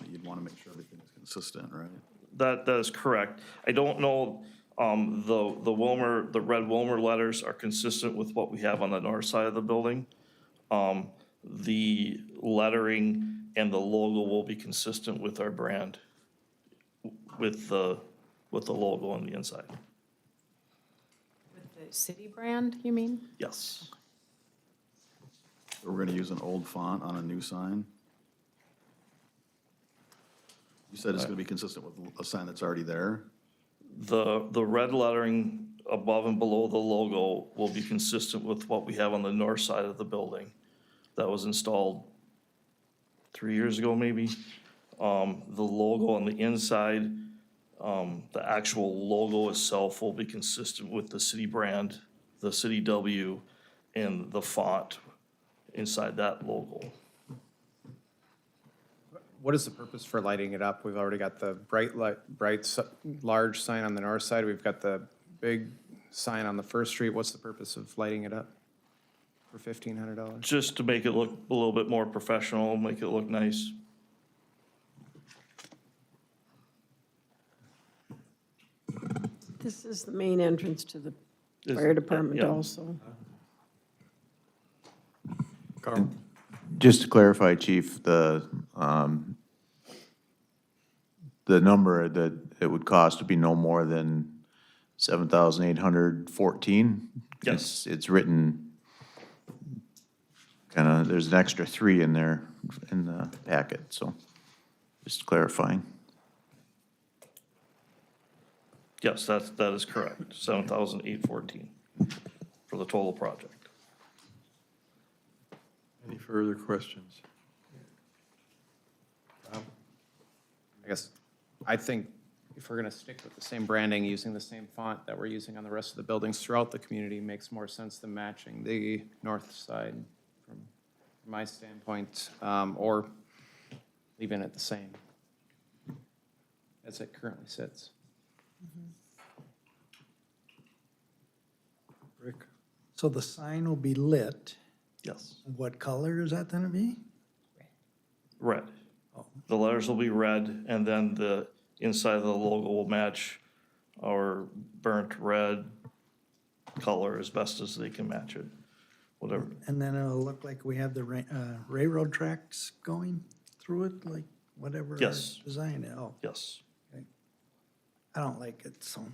You'd wanna make sure everything is consistent, right? That is correct. I don't know, the Willmar, the red Willmar letters are consistent with what we have on the north side of the building. The lettering and the logo will be consistent with our brand, with the logo on the inside. The city brand, you mean? Yes. So we're gonna use an old font on a new sign? You said it's gonna be consistent with a sign that's already there? The red lettering above and below the logo will be consistent with what we have on the north side of the building that was installed 3 years ago, maybe. The logo on the inside, the actual logo itself will be consistent with the city brand, the city W, and the font inside that logo. What is the purpose for lighting it up? We've already got the large sign on the north side. We've got the big sign on the First Street. What's the purpose of lighting it up for $1,500? Just to make it look a little bit more professional, make it look nice. This is the main entrance to the Is- fire department yeah. also. Carl? Just to clarify, Chief, the number that it would cost would be no more than 7,814? Yes. It's written, kind of, there's an extra 3 in there in the packet, so just clarifying. Yes, that is correct, 7,814 for the total project. Any further questions? I guess, I think if we're gonna stick with the same branding, using the same font that we're using on the rest of the buildings throughout the community makes more sense than matching the north side from my standpoint, or leaving it the same as it currently sits. Rick? So the sign will be lit. Yes. What color is that gonna be? Red. The letters will be red, and then the inside of the logo will match our burnt red color as best as they can match it, whatever. And then it'll look like we have the railroad tracks going through it, like whatever our Yes. design is. Oh, Yes. I don't like it, so.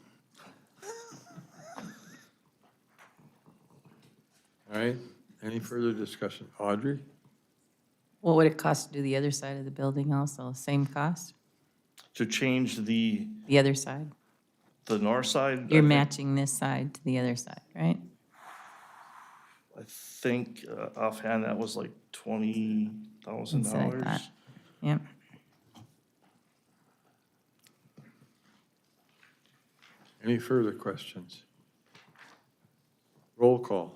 All right, any further discussion? Audrey? What would it cost to do the other side of the building also? Same cost? To change the The other side? north side. You're I think- matching this side to the other side, right? I think offhand, that was like $20,000. That's what I thought. Yep. Any further questions? Roll call.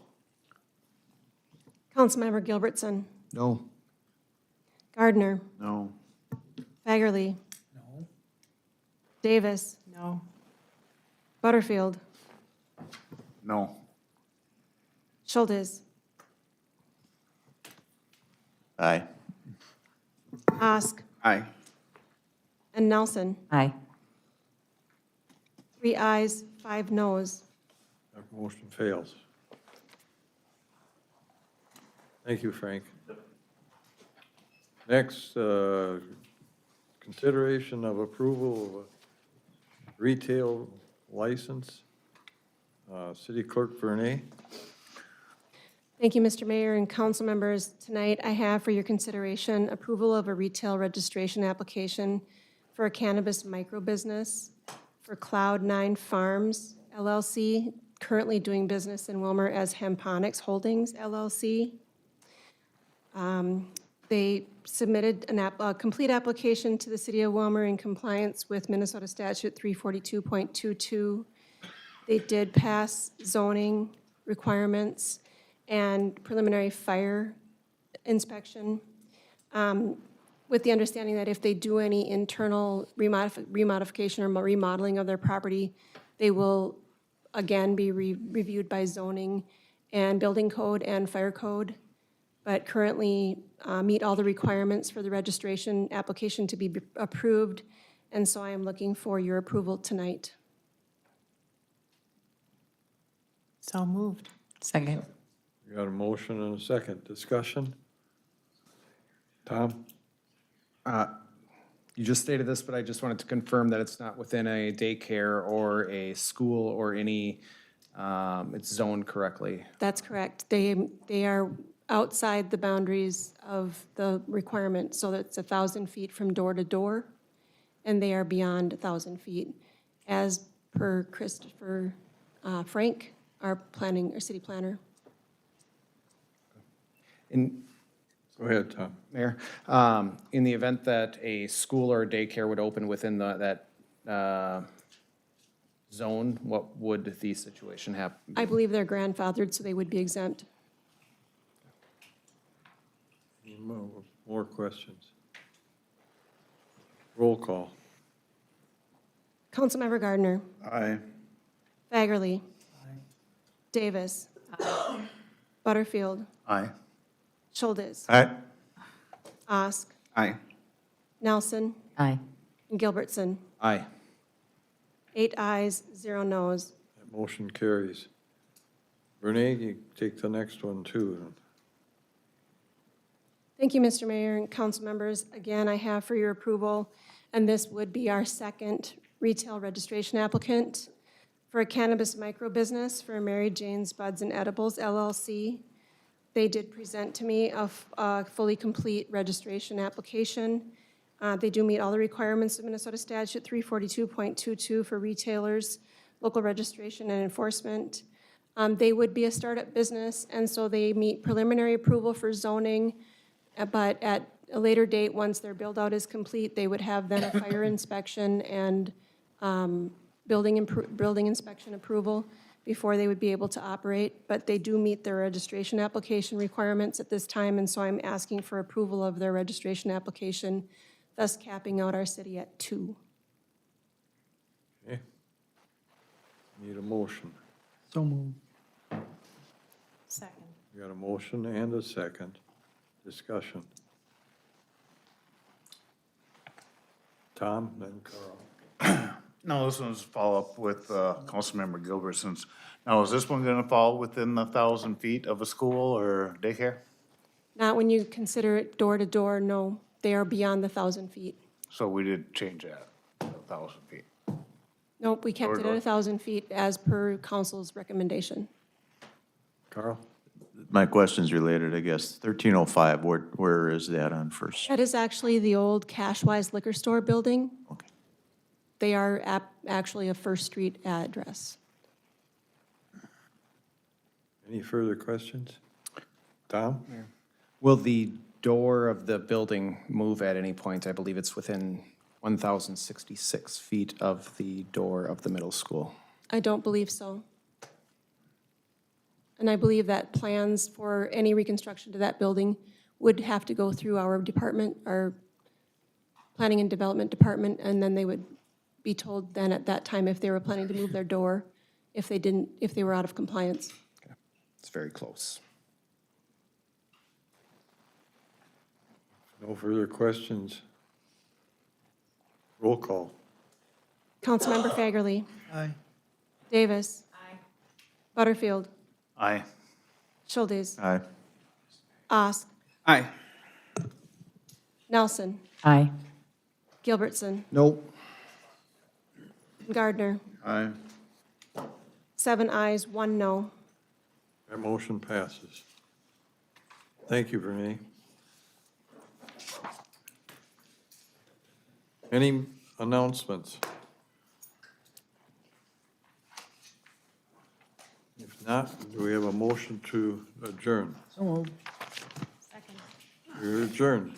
Councilmember Gilbertson, No. Gardner, No. Fagerly, No. Davis. No. Butterfield, No. Schultes, Aye. Osk, Aye. and Nelson. Aye. 3 ayes, 5 noes. That motion fails. Thank you, Frank. Next, consideration of approval of a retail license. City Clerk Vernay. Thank you, Mr. Mayor and council members. Tonight, I have for your consideration approval of a retail registration application for a cannabis microbusiness for Cloud9 Farms LLC, currently doing business in Willmar as Hemponics Holdings LLC. They submitted a complete application to the city of Willmar in compliance with Minnesota Statute 342.22. They did pass zoning requirements and preliminary fire inspection, with the understanding that if they do any internal remodification or remodeling of their property, they will again be reviewed by zoning and building code and fire code, but currently meet all the requirements for the registration application to be approved, and so I am looking for your approval tonight. So moved. Second. We got a motion and a second. Discussion? Tom? You just stated this, but I just wanted to confirm that it's not within a daycare or a school or any, it's zoned correctly. That's correct. They are outside the boundaries of the requirement, so that's 1,000 feet from door to door, and they are beyond 1,000 feet. As per Christopher Frank, our city planner. Go ahead, Tom. Mayor, in the event that a school or a daycare would open within that zone, what would the situation happen? I believe they're grandfathered, so they would be exempt. Any more questions? Roll call. Councilmember Gardner. Aye. Fagerly. Davis. Butterfield. Aye. Schultes. Aye. Osk. Aye. Nelson. Aye. And Gilbertson. Aye. 8 ayes, 0 noes. That motion carries. Renee, you take the next one too. Thank you, Mr. Mayor and council members. Again, I have for your approval, and this would be our second retail registration applicant for a cannabis micro business for Mary Jane's Buds and Edibles LLC. They did present to me a fully complete registration application. They do meet all the requirements of Minnesota Statute 342.22 for retailers, local registration and enforcement. They would be a startup business, and so they meet preliminary approval for zoning, but at a later date, once their build-out is complete, they would have then a fire inspection and building inspection approval before they would be able to operate. But they do meet their registration application requirements at this time, and so I'm asking for approval of their registration application, thus capping out our city at 2. Okay. Need a motion. So moved. Second. We got a motion and a second. Discussion. Tom, then Carl. No, this one's follow-up with Councilmember Gilbertson's. Now, is this one gonna fall within the 1,000 feet of a school or daycare? Not when you consider it door to door, no. They are beyond the 1,000 feet. So we did change that, 1,000 feet. Nope, we kept it at 1,000 feet as per council's recommendation. Carl? My question's related, I guess. 1305, where is that on First? That is actually the old Cashwise Liquor Store building. Okay. They are actually a First Street address. Any further questions? Tom? Will the door of the building move at any point? I believe it's within 1,066 feet of the door of the middle school. I don't believe so. And I believe that plans for any reconstruction to that building would have to go through our department, our Planning and Development Department, and then they would be told then at that time if they were planning to move their door, if they were out of compliance. It's very close. No further questions. Roll call. Councilmember Fagerly. Aye. Davis. Aye. Butterfield. Aye. Schultes. Aye. Osk. Aye. Nelson. Aye. Gilbertson. Nope. Gardner. Aye. 7 ayes, 1 no. That motion passes. Thank you, Renee. Any announcements? Not, do we have a motion to adjourn? So moved. Second. We're adjourned.